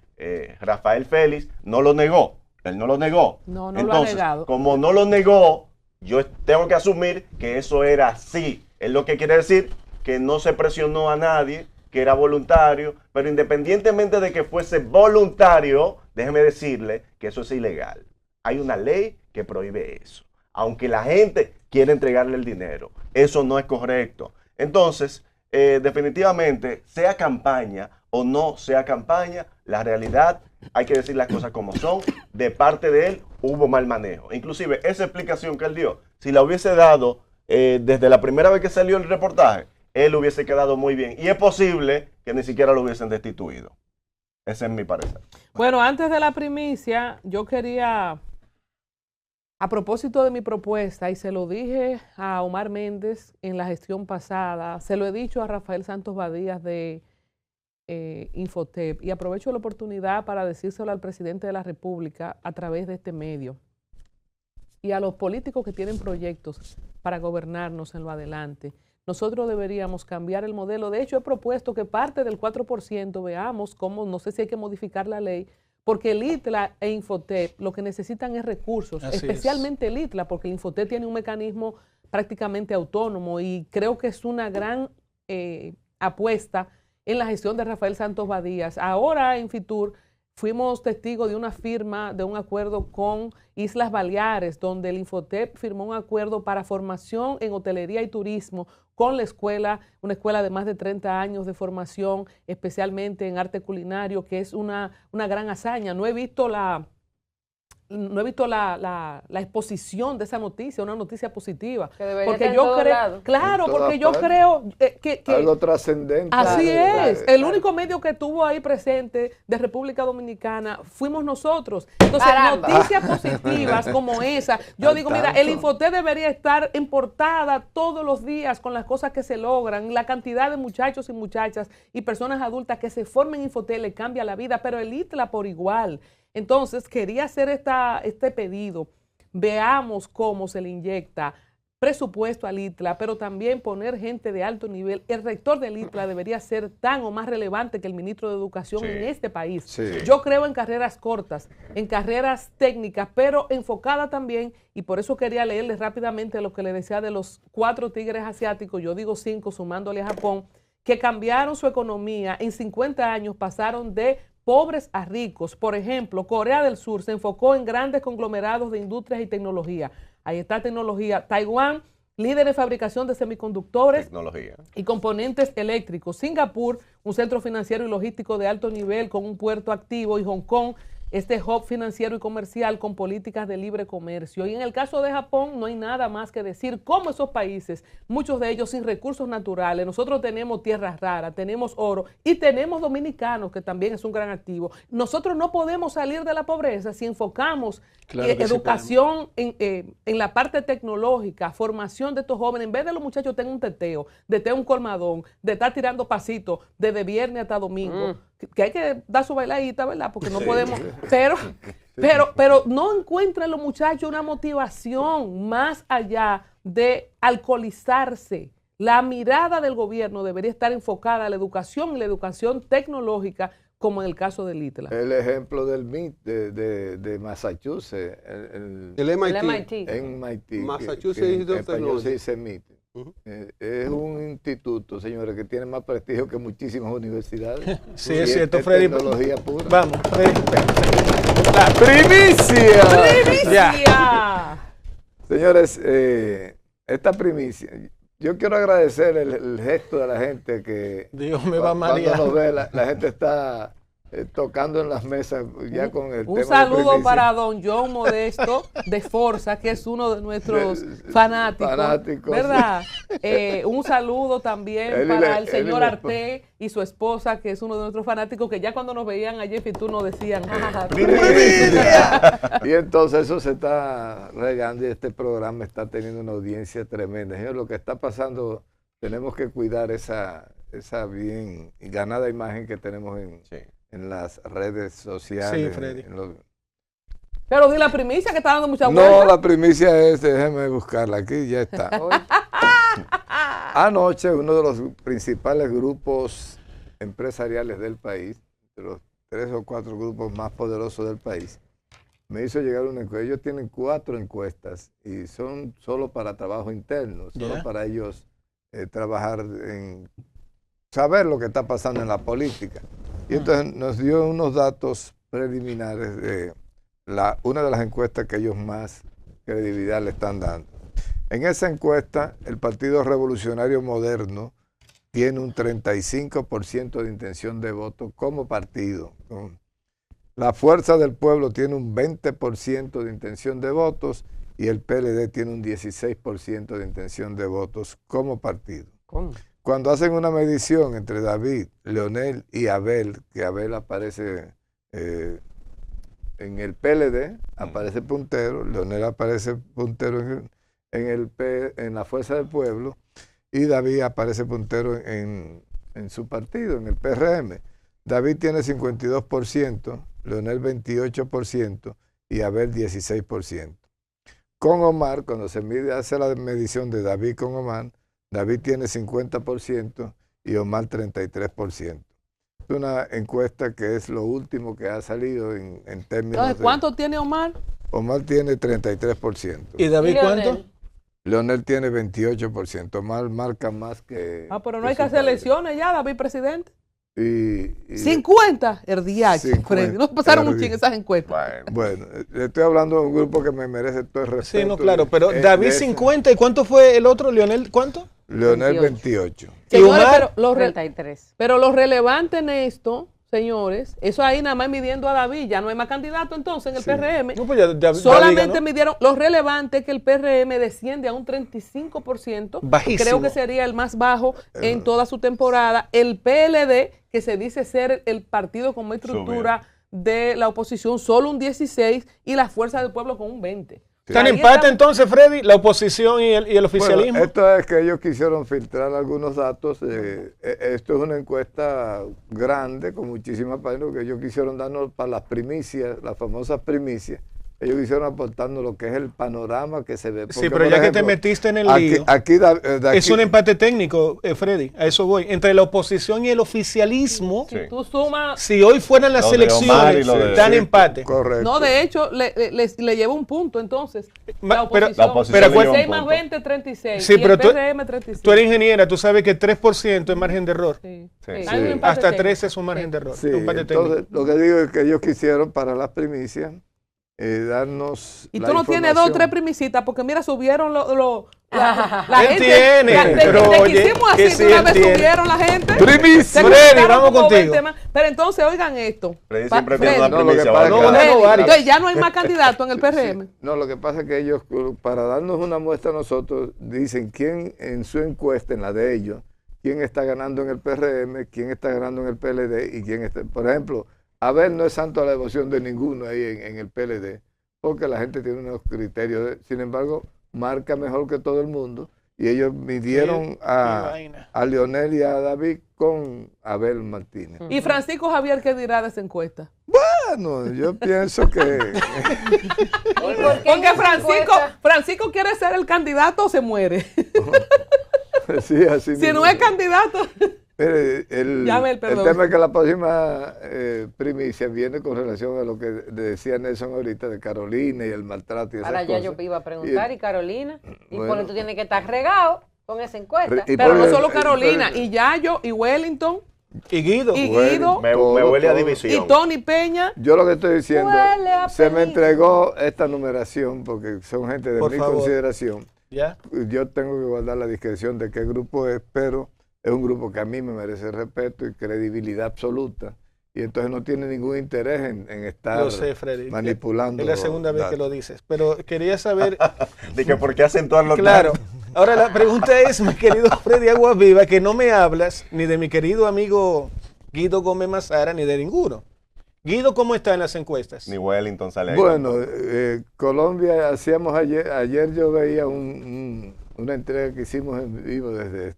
Rafael Félix, no lo negó. Él no lo negó. No Entonces, lo ha negado. como no lo negó, yo tengo que asumir que eso era así. Es lo que quiere decir que no se presionó a nadie, que era voluntario, pero independientemente de que fuese voluntario, déjeme decirle que eso es ilegal. Hay una ley que prohíbe eso. Aunque la gente quiera entregarle el dinero, eso no es correcto. Entonces, definitivamente, sea campaña o no sea campaña, la realidad, hay que decir las cosas como son, de parte de él hubo mal manejo. Inclusive, esa explicación que él dio, si la hubiese dado desde la primera vez que salió el reportaje, él hubiese quedado muy bien. Y es posible que ni siquiera lo hubiesen destituido. Ese es mi parecer. Bueno, antes de la primicia, yo quería, a propósito de mi propuesta, y se lo dije a Omar Méndez en la gestión pasada, se lo he dicho a Rafael Santos Badías de Infotep, y aprovecho la oportunidad para decírselo al presidente de la República a través de este medio, y a los políticos que tienen proyectos para gobernarnos en lo adelante. Nosotros deberíamos cambiar el modelo. De hecho, he propuesto que parte del 4% veamos cómo, no sé si hay que modificar la ley, porque el ITLA e Infotep lo que necesitan es recursos, especialmente el ITLA, porque el Infotep tiene un mecanismo prácticamente autónomo y creo que es una gran apuesta en la gestión de Rafael Santos Badías. Ahora en Fitur fuimos testigos de una firma, de un acuerdo con Islas Baleares, donde el Infotep firmó un acuerdo para formación en hotelería y turismo con la escuela, una escuela de más de 30 años de formación, especialmente en arte culinario, que es una gran hazaña. No he visto la no he visto la exposición de esa noticia, una noticia positiva. Que debería porque estar en yo todos creo, lados. claro, En todas porque yo partes. creo que Algo trascendente. así Claro, es. claro, El único medio que estuvo ahí presente de República Dominicana fuimos nosotros. Entonces, Caramba. noticias positivas como esa. Yo Al digo, mira, tanto. el Infoté debería estar en portada todos los días con las cosas que se logran, la cantidad de muchachos y muchachas y personas adultas que se formen en Infoté le cambia la vida, pero el ITLA por igual. Entonces, quería hacer este pedido. Veamos cómo se le inyecta presupuesto al ITLA, pero también poner gente de alto nivel. El rector del ITLA debería ser tan o más relevante que el ministro de Educación Sí. en este país. Sí. Yo creo en carreras cortas, en carreras técnicas, pero enfocada también, y por eso quería leerles rápidamente lo que le decía de los 4 tigres asiáticos, yo digo 5 sumándole a Japón, que cambiaron su economía en 50 años, pasaron de pobres a ricos. Por ejemplo, Corea del Sur se enfocó en grandes conglomerados de industrias y tecnología. Ahí está tecnología. Taiwán, líder en fabricación de semiconductores Tecnología. y componentes eléctricos. Singapur, un centro financiero y logístico de alto nivel con un puerto activo, y Hong Kong, este hub financiero y comercial con políticas de libre comercio. Y en el caso de Japón no hay nada más que decir cómo esos países, muchos de ellos sin recursos naturales, nosotros tenemos tierras raras, tenemos oro y tenemos dominicanos, que también es un gran activo. Nosotros no podemos salir de la pobreza si enfocamos Claro que sí educación en la parte tecnológica, formación de estos jóvenes. En vez de los muchachos tengan un teteo, de tener un colmadón, de estar tirando pasitos desde viernes hasta domingo, que hay que dar su bailadita, ¿verdad? Porque no podemos, pero no encuentran los muchachos una motivación más allá de alcoholizarse. La mirada del gobierno debería estar enfocada a la educación y la educación tecnológica, como en el caso del ITLA. El ejemplo del MIT de Massachusetts, El MIT. El MIT. en MIT, Massachusetts que en Institute of español se Technology. dice MIT. Es un instituto, señores, que tiene más prestigio que muchísimas universidades. Sí, es cierto, Freddy. Tecnología pura. Vamos, Freddy. ¡La primicia! ¡Primicia! Señores, esta primicia, yo quiero agradecer el gesto de la gente que Dios me va a cuando marear. nos ve, la gente está tocando en las mesas ya con el tema Un de saludo primicia. para don John Modesto de Forza, que es uno de nuestros fanáticos, fanáticos. ¿verdad? Un saludo también Él y para la- el señor él y la- Arte y su esposa, que es uno de nuestros fanáticos, que ya cuando nos veían a Jeff y tú nos decían, "Ah, Y entonces eso se está regando y este programa está teniendo una audiencia tremenda. Señor, lo que está pasando, tenemos que cuidar esa bien ganada imagen que tenemos en las redes sociales. Sí, Freddy. en los- pero di la primicia que está dando mucha No, vuelta". la primicia es, déjeme buscarla aquí, ya está. Anoche uno de los principales grupos empresariales del país, de los 3 o 4 grupos más poderosos del país, me hizo llegar una encuesta. Ellos tienen 4 encuestas y son solo para trabajo interno, solo Ya. para ellos trabajar en saber lo que está pasando en la política. Y entonces nos dio unos datos preliminares de una de las encuestas que ellos más credibilidad le están dando. En esa encuesta, el Partido Revolucionario Moderno tiene un 35% de intención de voto como partido. La Fuerza del Pueblo tiene un 20% de intención de votos y el PLD tiene un 16% de intención de votos como partido. ¿Cómo? Cuando hacen una medición entre David, Leonel y Abel, que Abel aparece en el PLD, aparece puntero, Leonel aparece puntero en la Fuerza del Pueblo y David aparece puntero en su partido, en el PRM. David tiene 52%, Leonel 28% y Abel 16%. Con Omar, cuando se hace la medición de David con Omar, David tiene 50% y Omar 33%. Es una encuesta que es lo último que ha salido en términos Entonces, de... ¿cuánto tiene Omar? Omar tiene 33%. ¿Y David cuánto? Leonel tiene 28%. Omar marca más que... Pero no que hay que su hacer padre. elecciones ya, David presidente. Y 50, el DH, 50, Freddy. No pasaron un el ching esas encuestas. bueno, le estoy hablando de un grupo que me merece todo el respeto. Sí, no, claro, pero de David ese. 50, ¿y cuánto fue el otro, Leonel? ¿Cuánto? Leonel 28. Señores, Omar, pero lo 33. Pero lo relevante en esto, señores, eso ahí nada más midiendo a David, ya no hay más candidato entonces en el PRM. No, pues ya Solamente diga, ¿no? midieron, lo relevante es que el PRM desciende a un 35%, Bajísimo. creo que sería el más bajo en toda su temporada. El PLD, que se dice ser el partido con más estructura de la oposición, solo un 16%, y la Fuerza del Pueblo con un 20%. ¿Están Ahí en empate estamos. entonces, Freddy, la oposición y el oficialismo? Bueno, esto es que ellos quisieron filtrar algunos datos. Esto es una encuesta grande con muchísimas páginas que ellos quisieron darnos para las primicias, las famosas primicias. Ellos quisieron aportarnos lo que es el panorama que se ve. Sí, Porque, pero por ya ejemplo, que te metiste en el lío, es un empate técnico, Freddy, a eso voy, entre la oposición y el oficialismo. Sí. Tú sumas. Si hoy fueran las Lo de Omar y elecciones, lo de- están Sí, empate. Correcto. No, de hecho, le lleva un punto entonces. Ma- La pero- oposición, La oposición pero le lleva un 16 más punto. 20, 36. Sí, y pero el tú- PRM 36. Tú eres ingeniera, tú sabes que 3% es margen de error. Sí. Sí. Hay Sí. un empate Hasta técnico. 13 es un margen de error. Sí, un empate entonces técnico. lo que digo es que ellos quisieron para las primicias darnos Y la tú no tienes 2 o 3 información. primicitas, porque mira, subieron la Él gente. tiene, de pero que oye, hicimos que así, sí de una él vez tiene. subieron la gente. Primicia. Se Freddy, conectaron vamos como contigo. 20 más. Pero entonces, oigan esto. Freddy Pa- siempre tiene Freddy, una No, lo que primicia. pasa ¿vale? es que- No, Freddy, varios. entonces ya no hay más candidatos en el Sí, PRM. no, lo que pasa es que ellos, para darnos una muestra a nosotros, dicen quién en su encuesta, en la de ellos, quién está ganando en el PRM, quién está ganando en el PLD y quién está. Por ejemplo, Abel no es santo a la devoción de ninguno ahí en el PLD, porque la gente tiene unos criterios. Sin embargo, marca mejor que todo el mundo. Y ellos midieron Qué vaina. a Leonel y a David con Abel Martínez. Y Francisco Javier, ¿qué dirá de esa encuesta? Bueno, yo pienso que Porque Francisco quiere ser el candidato o se muere. sí, así Si mismo. no es candidato. Mire, el Llame el perdón. tema es que la próxima primicia viene con relación a lo que decía Nelson ahorita de Carolina y el maltrato y esas Ahora ya cosas. yo iba a preguntar, y Carolina, y Bueno. por tú tienes que estar regado con esa encuesta. Y Pero no por- solo Carolina, pero- y Yayo, y Wellington, Y Guido. y Bueno, Guido, Me Todo, huele a todo. y división. Tony Peña. Yo lo que estoy diciendo, Huele a se me peligro. entregó esta numeración porque son gente de Por mi favor. consideración. ¿Ya? Yo tengo que guardar la discreción de qué grupo es, pero es un grupo que a mí me merece respeto y credibilidad absoluta. Y entonces no tiene ningún interés en estar Lo sé, Freddy. manipulando. Es la segunda vez que datos. lo dices. Pero quería saber, De que por qué acentuarlo claro. tanto. Ahora la pregunta es, mi querido Freddy Aguas Viva, que no me hablas ni de mi querido amigo Guido Gómez Mazara, ni de ninguno. Guido, ¿cómo está en las encuestas? Ni Wellington sale ahí. Bueno, Colombia, hacíamos ayer yo veía una entrega que hicimos en vivo desde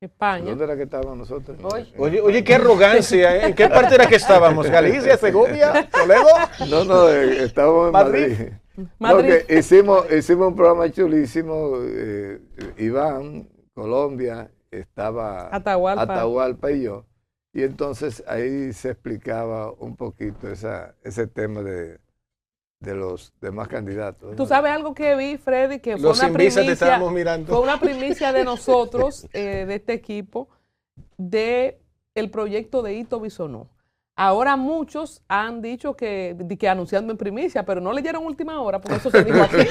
España. ¿dónde era que estábamos nosotros? Oye, qué arrogancia, ¿eh? ¿En qué parte era que estábamos? ¿Galicia, Segovia, Toledo? No, estábamos en Madrid. Madrid. Madrid. No, que hicimos un programa chulísimo, Iván, Colombia, estaba Atahualpa. y yo. Y entonces ahí se explicaba un poquito ese tema de los demás candidatos. Tú ¿no? sabes algo que vi, Freddy, que fue Los una sin visa te primicia. estábamos mirando. Fue una primicia de nosotros, de este equipo, de el proyecto de Hito Bisonó. Ahora muchos han dicho que anunciando en primicia, pero no leyeron última hora, porque eso se dijo aquí.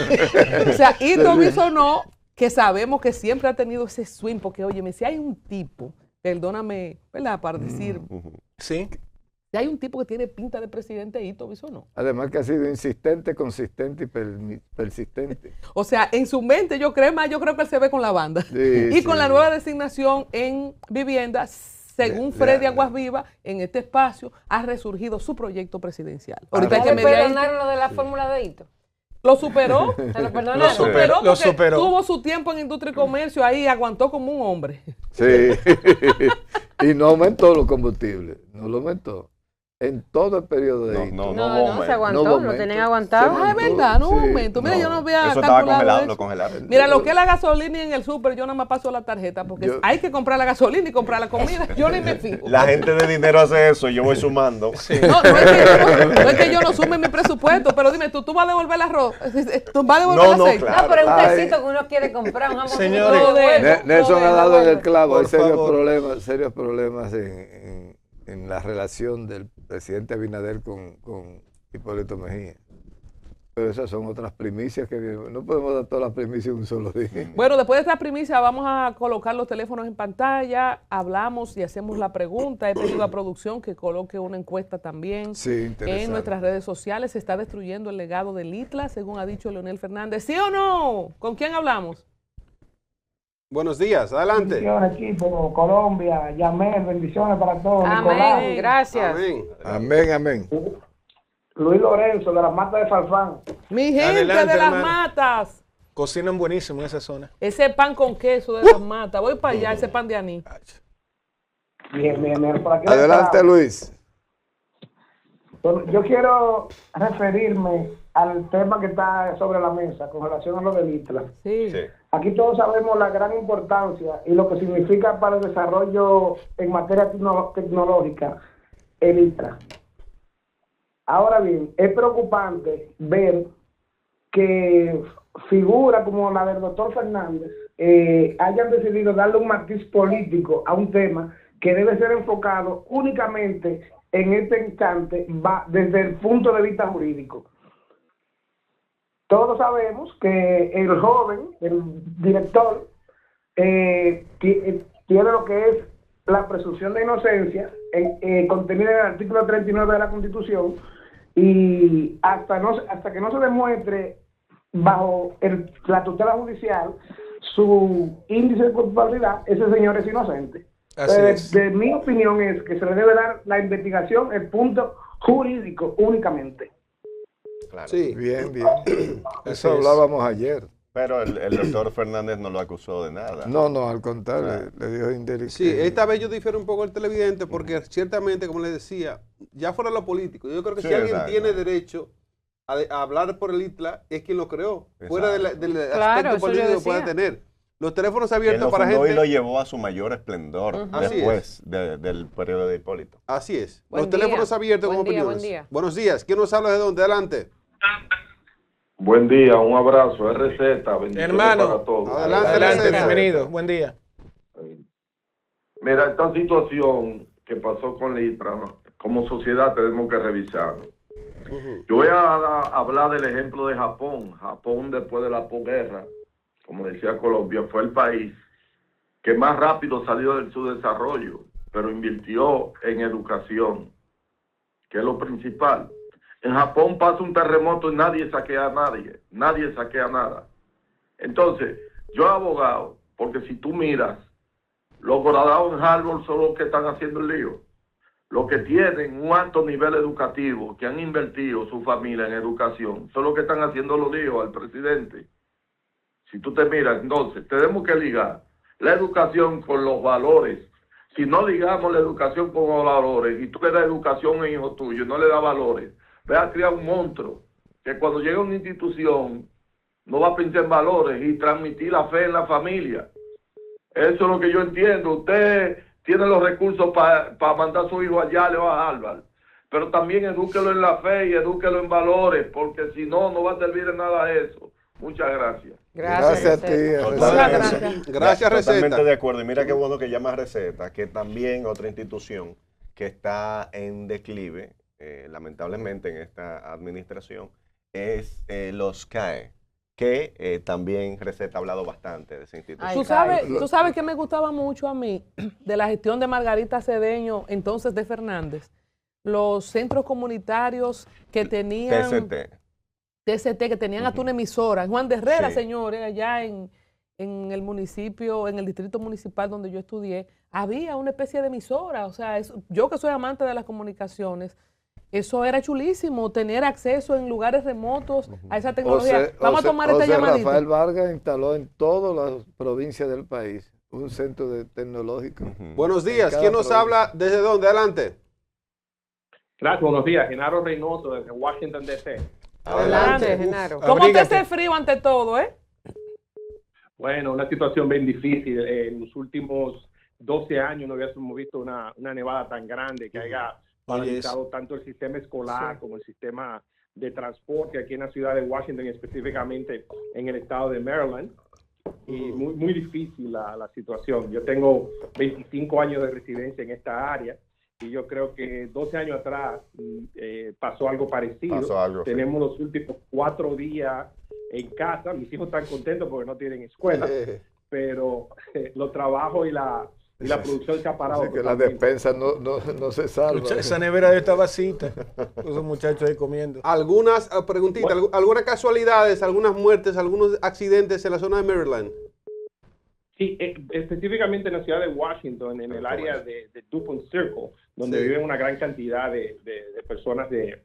O sea, Hito Bisonó, que sabemos que siempre ha tenido ese swing, porque óyeme, si hay un tipo, perdóname, ¿verdad? Para decir, Sí. si hay un tipo que tiene pinta de presidente, Hito Bisonó. Además que ha sido insistente, consistente y persistente. O sea, en su mente yo creo que él se ve con la banda. Sí, Y con sí. la nueva designación en vivienda, según Freddy Aguas Viva, en este espacio ha resurgido su proyecto presidencial. Ahorita ¿Ya que le me veía ahí, perdonaron lo de la fórmula de Hito? lo superó. ¿Se lo Lo perdonaron? superó Lo porque superó. tuvo su tiempo en industria y comercio ahí, aguantó como un hombre. Sí. Y no aumentó los combustibles, no lo aumentó. En todo el periodo de Hito. No, se aguantó, No lo aumento. tenían aguantado. Ah, es verdad, no Sí, aumento. Mira, no. yo no había Eso estaba calculado congelado, eso. lo congelaron. Mira, lo que es la gasolina y en el súper, yo nada más paso la tarjeta, porque Yo- hay que comprar la gasolina y comprar la comida. Yo ni me fijo. La gente de dinero hace eso y yo voy sumando. No es que yo no sume mi presupuesto, pero dime, ¿tú vas a devolver el arroz? ¿Tú vas a devolver el No, aceite? claro. No, pero es un Ay. pesito que uno quiere comprar, un jamón. Señores. Nelson ha dado en el clavo. Hay Por favor. serios problemas en la relación del presidente Abinader con Hipólito Mejía. Pero esas son otras primicias que no podemos dar todas las primicias en un solo día. Bueno, después de esta primicia vamos a colocar los teléfonos en pantalla, hablamos y hacemos la pregunta. He pedido a producción que coloque una encuesta también en nuestras redes sociales. Se está destruyendo el legado del ITLA, según ha dicho Leonel Fernández. ¿Sí o no? ¿Con quién hablamos? Buenos días, adelante. Bendiciones, equipo, Colombia, Yamel, bendiciones para todos. Amén, Nicolás. gracias. Amén. Amén, amén. Luis Lorenzo, de las Matas de Farfán. Mi gente Adelante, de las hermano. matas. Cocinan buenísimo en esa zona. Ese pan con queso de las matas. Voy para allá, ese pan de anís. Bien, por aquí. Adelante, Luis. Bueno, yo quiero referirme al tema que está sobre la mesa con relación a lo del ITLA. Sí. Sí. Aquí todos sabemos la gran importancia y lo que significa para el desarrollo en materia tecnológica el ITLA. Ahora bien, es preocupante ver que figuras como la del doctor Fernández hayan decidido darle un matiz político a un tema que debe ser enfocado únicamente en este instante desde el punto de vista jurídico. Todos sabemos que el joven, el director, tiene lo que es la presunción de inocencia contenida en el artículo 39 de la Constitución, y hasta que no se demuestre bajo la tutela judicial su índice de culpabilidad, ese señor es inocente. De mi opinión es que se le debe dar la investigación el punto jurídico únicamente. Claro. Sí. Bien. Así Eso es. hablábamos ayer. Pero el doctor Fernández no lo acusó de nada. No, al contrario, le dijo indelicado. Sí, esta vez yo difiero un poco del televidente porque ciertamente, como le decía, ya fuera lo político, yo creo que Sí, si alguien exacto. tiene derecho a hablar por el ITLA es quien lo creó, fuera del Claro, aspecto eso yo político que pueda decía. tener. Los teléfonos Él abiertos lo para fundó gente... y lo llevó a su mayor esplendor Así después del periodo de Hipólito. Así es. Buen Los día. teléfonos abiertos Buen con día, opiniones. buen día. Buenos días. ¿Quién nos habla de dónde? Adelante. Buen día, un abrazo, RZ, bendiciones Hermano, para todos. adelante, Adelante, Receta. bienvenido. Buen día. Mira, esta situación que pasó con Litra, ¿no? Como sociedad tenemos que revisarlo. Yo voy a hablar del ejemplo de Japón. Japón, después de la posguerra, como decía Colombia, fue el país que más rápido salió de su desarrollo, pero invirtió en educación, que es lo principal. En Japón pasa un terremoto y nadie saquea a nadie saquea nada. Entonces, yo abogado, porque si tú miras, los graduados en Harvard son los que están haciendo el lío. Los que tienen un alto nivel educativo, que han invertido su familia en educación, son los que están haciendo los líos al presidente. Si tú te miras, entonces, tenemos que ligar la educación con los valores. Si no ligamos la educación con los valores, y tú le das educación a un hijo tuyo y no le das valores, ve a criar un monstruo, que cuando llega a una institución, no va a pensar en valores y transmitir la fe en la familia. Eso es lo que yo entiendo. Usted tiene los recursos para mandar a su hijo allá o a Harvard, pero también edúquelo en la fe y edúquelo en valores, porque si no, no va a servir de nada eso. Muchas gracias. Gracias a ti, Receta. Muchas Receta. gracias. Gracias, Totalmente Receta. de acuerdo. Y mira qué bueno que llamas Receta, que también otra institución que está en declive, lamentablemente en esta administración, es los CAE, que también Receta ha hablado bastante de esa institución. Ay, Tú sabes que me gustaba mucho a mí de la gestión de Margarita Cedeño, entonces de Fernández, los centros comunitarios que tenían TCT, que tenían hasta una emisora, en Juan de Herrera, Sí. señores, allá en el municipio, en el distrito municipal donde yo estudié, había una especie de emisora. O sea, yo que soy amante de las comunicaciones, eso era chulísimo, tener acceso en lugares remotos a esa tecnología. Vamos a tomar esta llamadita. Rafael Vargas instaló en todas las provincias del país un centro tecnológico. Buenos días. cada ¿Quién nos provincia. habla desde dónde? Adelante. Gracias, buenos días. Genaro Reynoso desde Washington, D.C. Adelante, Genaro. ¿Cómo te Abrígate. hace frío ante todo, eh? Bueno, una situación bien difícil. En los últimos 12 años no habíamos visto una nevada tan grande que haya paralizado tanto el sistema escolar como el sistema de transporte aquí en la ciudad de Washington, específicamente en el estado de Maryland. Y muy difícil la situación. Yo tengo 25 años de residencia en esta área y yo creo que 12 años atrás pasó algo parecido. Tenemos los últimos 4 días en casa. Mis hijos están contentos porque no tienen escuela, pero los trabajos y la producción se ha parado. Así que la despensa no se salva. Esa nevera de esta vasita, esos muchachos ahí comiendo. Algunas preguntitas, algunas casualidades, algunas muertes, algunos accidentes en la zona de Maryland. Sí, específicamente en la ciudad de Washington, en el área de DuPont Circle, donde viven una gran cantidad de personas de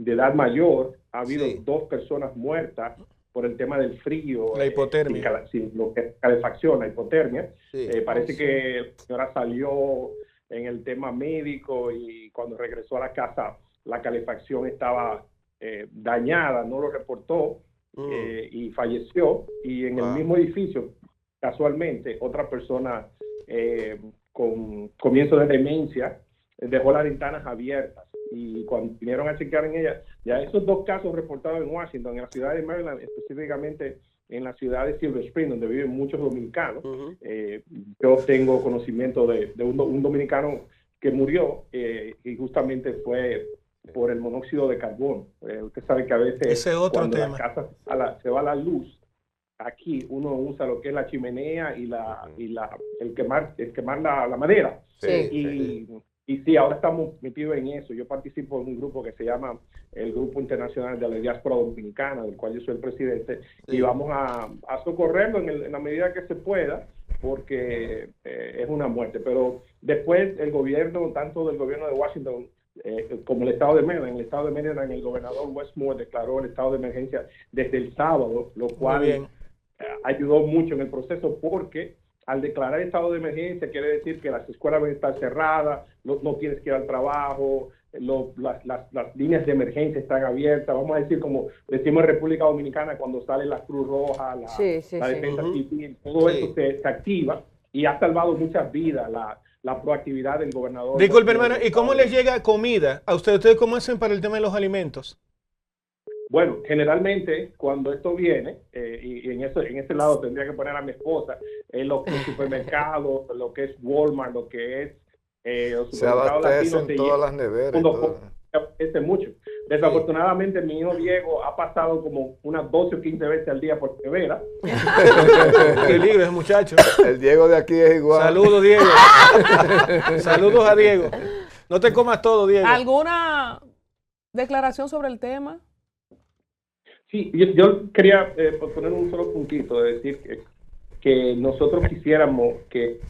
edad mayor. Ha habido 2 personas muertas por el tema del frío. La hipotermia. Lo que es calefacción, la hipotermia. Parece que la señora salió en el tema médico y cuando regresó a la casa la calefacción estaba dañada, no lo reportó y falleció. Y en el mismo edificio, casualmente, otra persona con comienzo de demencia dejó las ventanas abiertas. Y cuando vinieron a chequear en ella, ya esos 2 casos reportados en Washington, en la ciudad de Maryland, específicamente en la ciudad de Silver Spring, donde viven muchos dominicanos. Yo tengo conocimiento de un dominicano que murió y justamente fue por el monóxido de carbono. Usted sabe que a veces ese otro cuando tema. la casa se va la luz, aquí uno usa lo que es la chimenea y el quemar la madera. Y sí, ahora estamos metidos en eso. Yo participo en un grupo que se llama el Grupo Internacional de la Diáspora Dominicana, del cual yo soy el presidente, y vamos a socorrerlo en la medida que se pueda, porque es una muerte. Pero después el gobierno, tanto del gobierno de Washington como el estado de Maryland, el gobernador Westmore declaró el estado de emergencia desde el sábado, lo cual ayudó mucho en el proceso, porque al declarar estado de emergencia quiere decir que las escuelas van a estar cerradas, no tienes que ir al trabajo, las líneas de emergencia están abiertas, vamos a decir como decimos en República Dominicana cuando sale la Cruz Roja, la defensa civil, todo eso se activa y ha salvado muchas vidas la proactividad del gobernador. Disculpe, hermano, ¿y cómo les llega comida a ustedes? ¿Ustedes cómo hacen para el tema de los alimentos? Bueno, generalmente cuando esto viene, y en ese lado tendría que poner a mi esposa, en los supermercados, lo que es Walmart, lo que es los supermercados latinos, se todas las neveras. Mucho. Desafortunadamente mi hijo Diego ha pasado como unas 12 o 15 veces al día por nevera. Peligro ese muchacho. El Diego de aquí es igual. Saludos, Diego. Saludos a Diego. No te comas todo, Diego. ¿Alguna declaración sobre el tema? Sí, yo quería poner un solo puntito, de decir que nosotros quisiéramos que,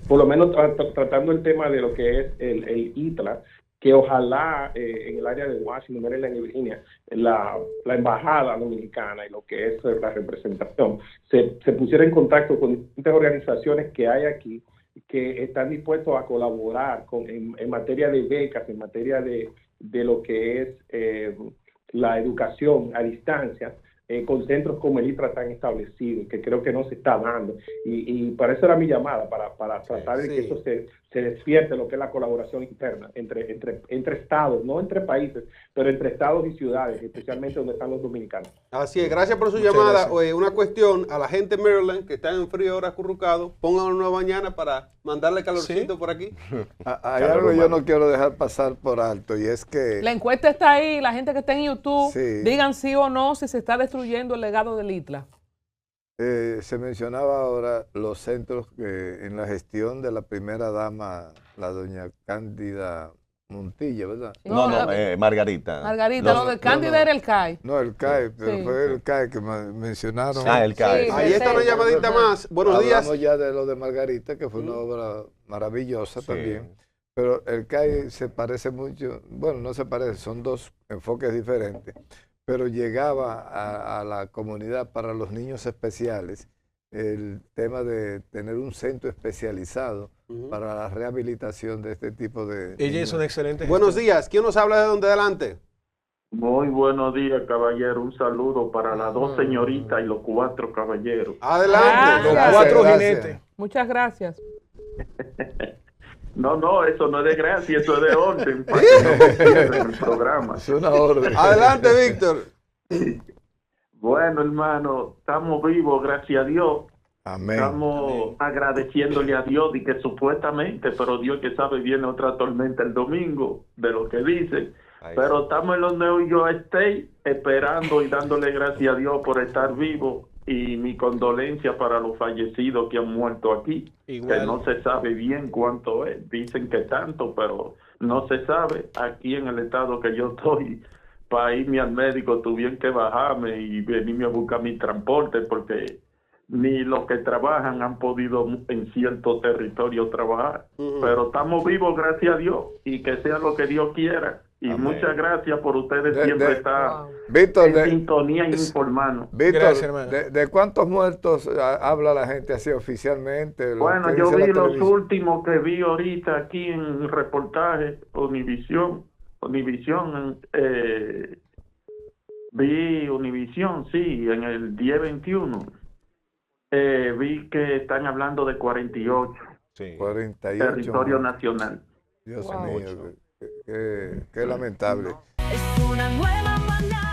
por lo menos tratando el tema de lo que es el ITLA, que ojalá en el área de Washington, Maryland y Virginia, la embajada dominicana y lo que es la representación, se pusiera en contacto con distintas organizaciones que hay aquí que están dispuestos a colaborar en materia de becas, en materia de lo que es la educación a distancia, con centros como el ITRA están establecidos, que creo que no se está dando. Y para eso era mi llamada, para tratar de que eso se despierte, lo que es la colaboración interna entre estados, no entre países, pero entre estados y ciudades, especialmente donde están los dominicanos. Así es, gracias por su llamada. Una cuestión a la gente de Maryland que está en frío ahora acurrucado, pónganlo una mañana para mandarle calorcito por aquí. Hay algo que yo no quiero dejar pasar por alto, y es que la encuesta está ahí, la gente que está en YouTube, digan sí o no si se está destruyendo el legado del ITLA. Se mencionaba ahora los centros que en la gestión de la primera dama, la doña Cándida Montilla, ¿verdad? No, Margarita. Margarita, lo de Cándida era el CAI. No, el CAI, pero fue el CAI que mencionaron. El CAI. Ahí está una llamadita más. Buenos días. Hablamos ya de lo de Margarita, que fue una obra maravillosa también. Pero el CAI se parece mucho, bueno, no se parece, son 2 enfoques diferentes. Pero llegaba a la comunidad para los niños especiales el tema de tener un centro especializado para la rehabilitación de este tipo de Ella niños. es una excelente Buenos días, ¿quién nos habla de dónde adelante? Muy buenos días, caballero. Un saludo para las 2 señoritas y los 4 caballeros. Adelante, los 4 jinetes. Muchas gracias. No, eso no es de gracia, eso es de orden para que no se pierda en el programa. Es una orden. Adelante, Víctor. Bueno, hermano, estamos vivos, gracias a Dios. Amén. Estamos agradeciéndole a Dios y que supuestamente, pero Dios que sabe, viene otra tormenta el domingo, de lo que dicen. Pero estamos en los New York State esperando y dándole gracias a Dios por estar vivo, y mi condolencia para los fallecidos que han muerto aquí. Igual. Que no se sabe bien cuánto es, dicen que tanto, pero no se sabe. Aquí en el estado que yo estoy, para irme al médico tuvieron que bajarme y venirme a buscar mi transporte, porque ni los que trabajan han podido en cierto territorio trabajar. Pero estamos vivos, gracias a Dios, y que sea lo que Dios quiera. Y muchas gracias por ustedes siempre estar Víctor, en sintonía y informando. Víctor, Gracias, hermano. ¿de cuántos muertos habla la gente así oficialmente? Bueno, yo vi los últimos que vi ahorita aquí en el reportaje, Univisión, vi Univisión, sí, en el 10-21. Vi que están hablando de 48. Sí. 48. Territorio nacional. Dios mío, qué lamentable. Es una nueva mañana.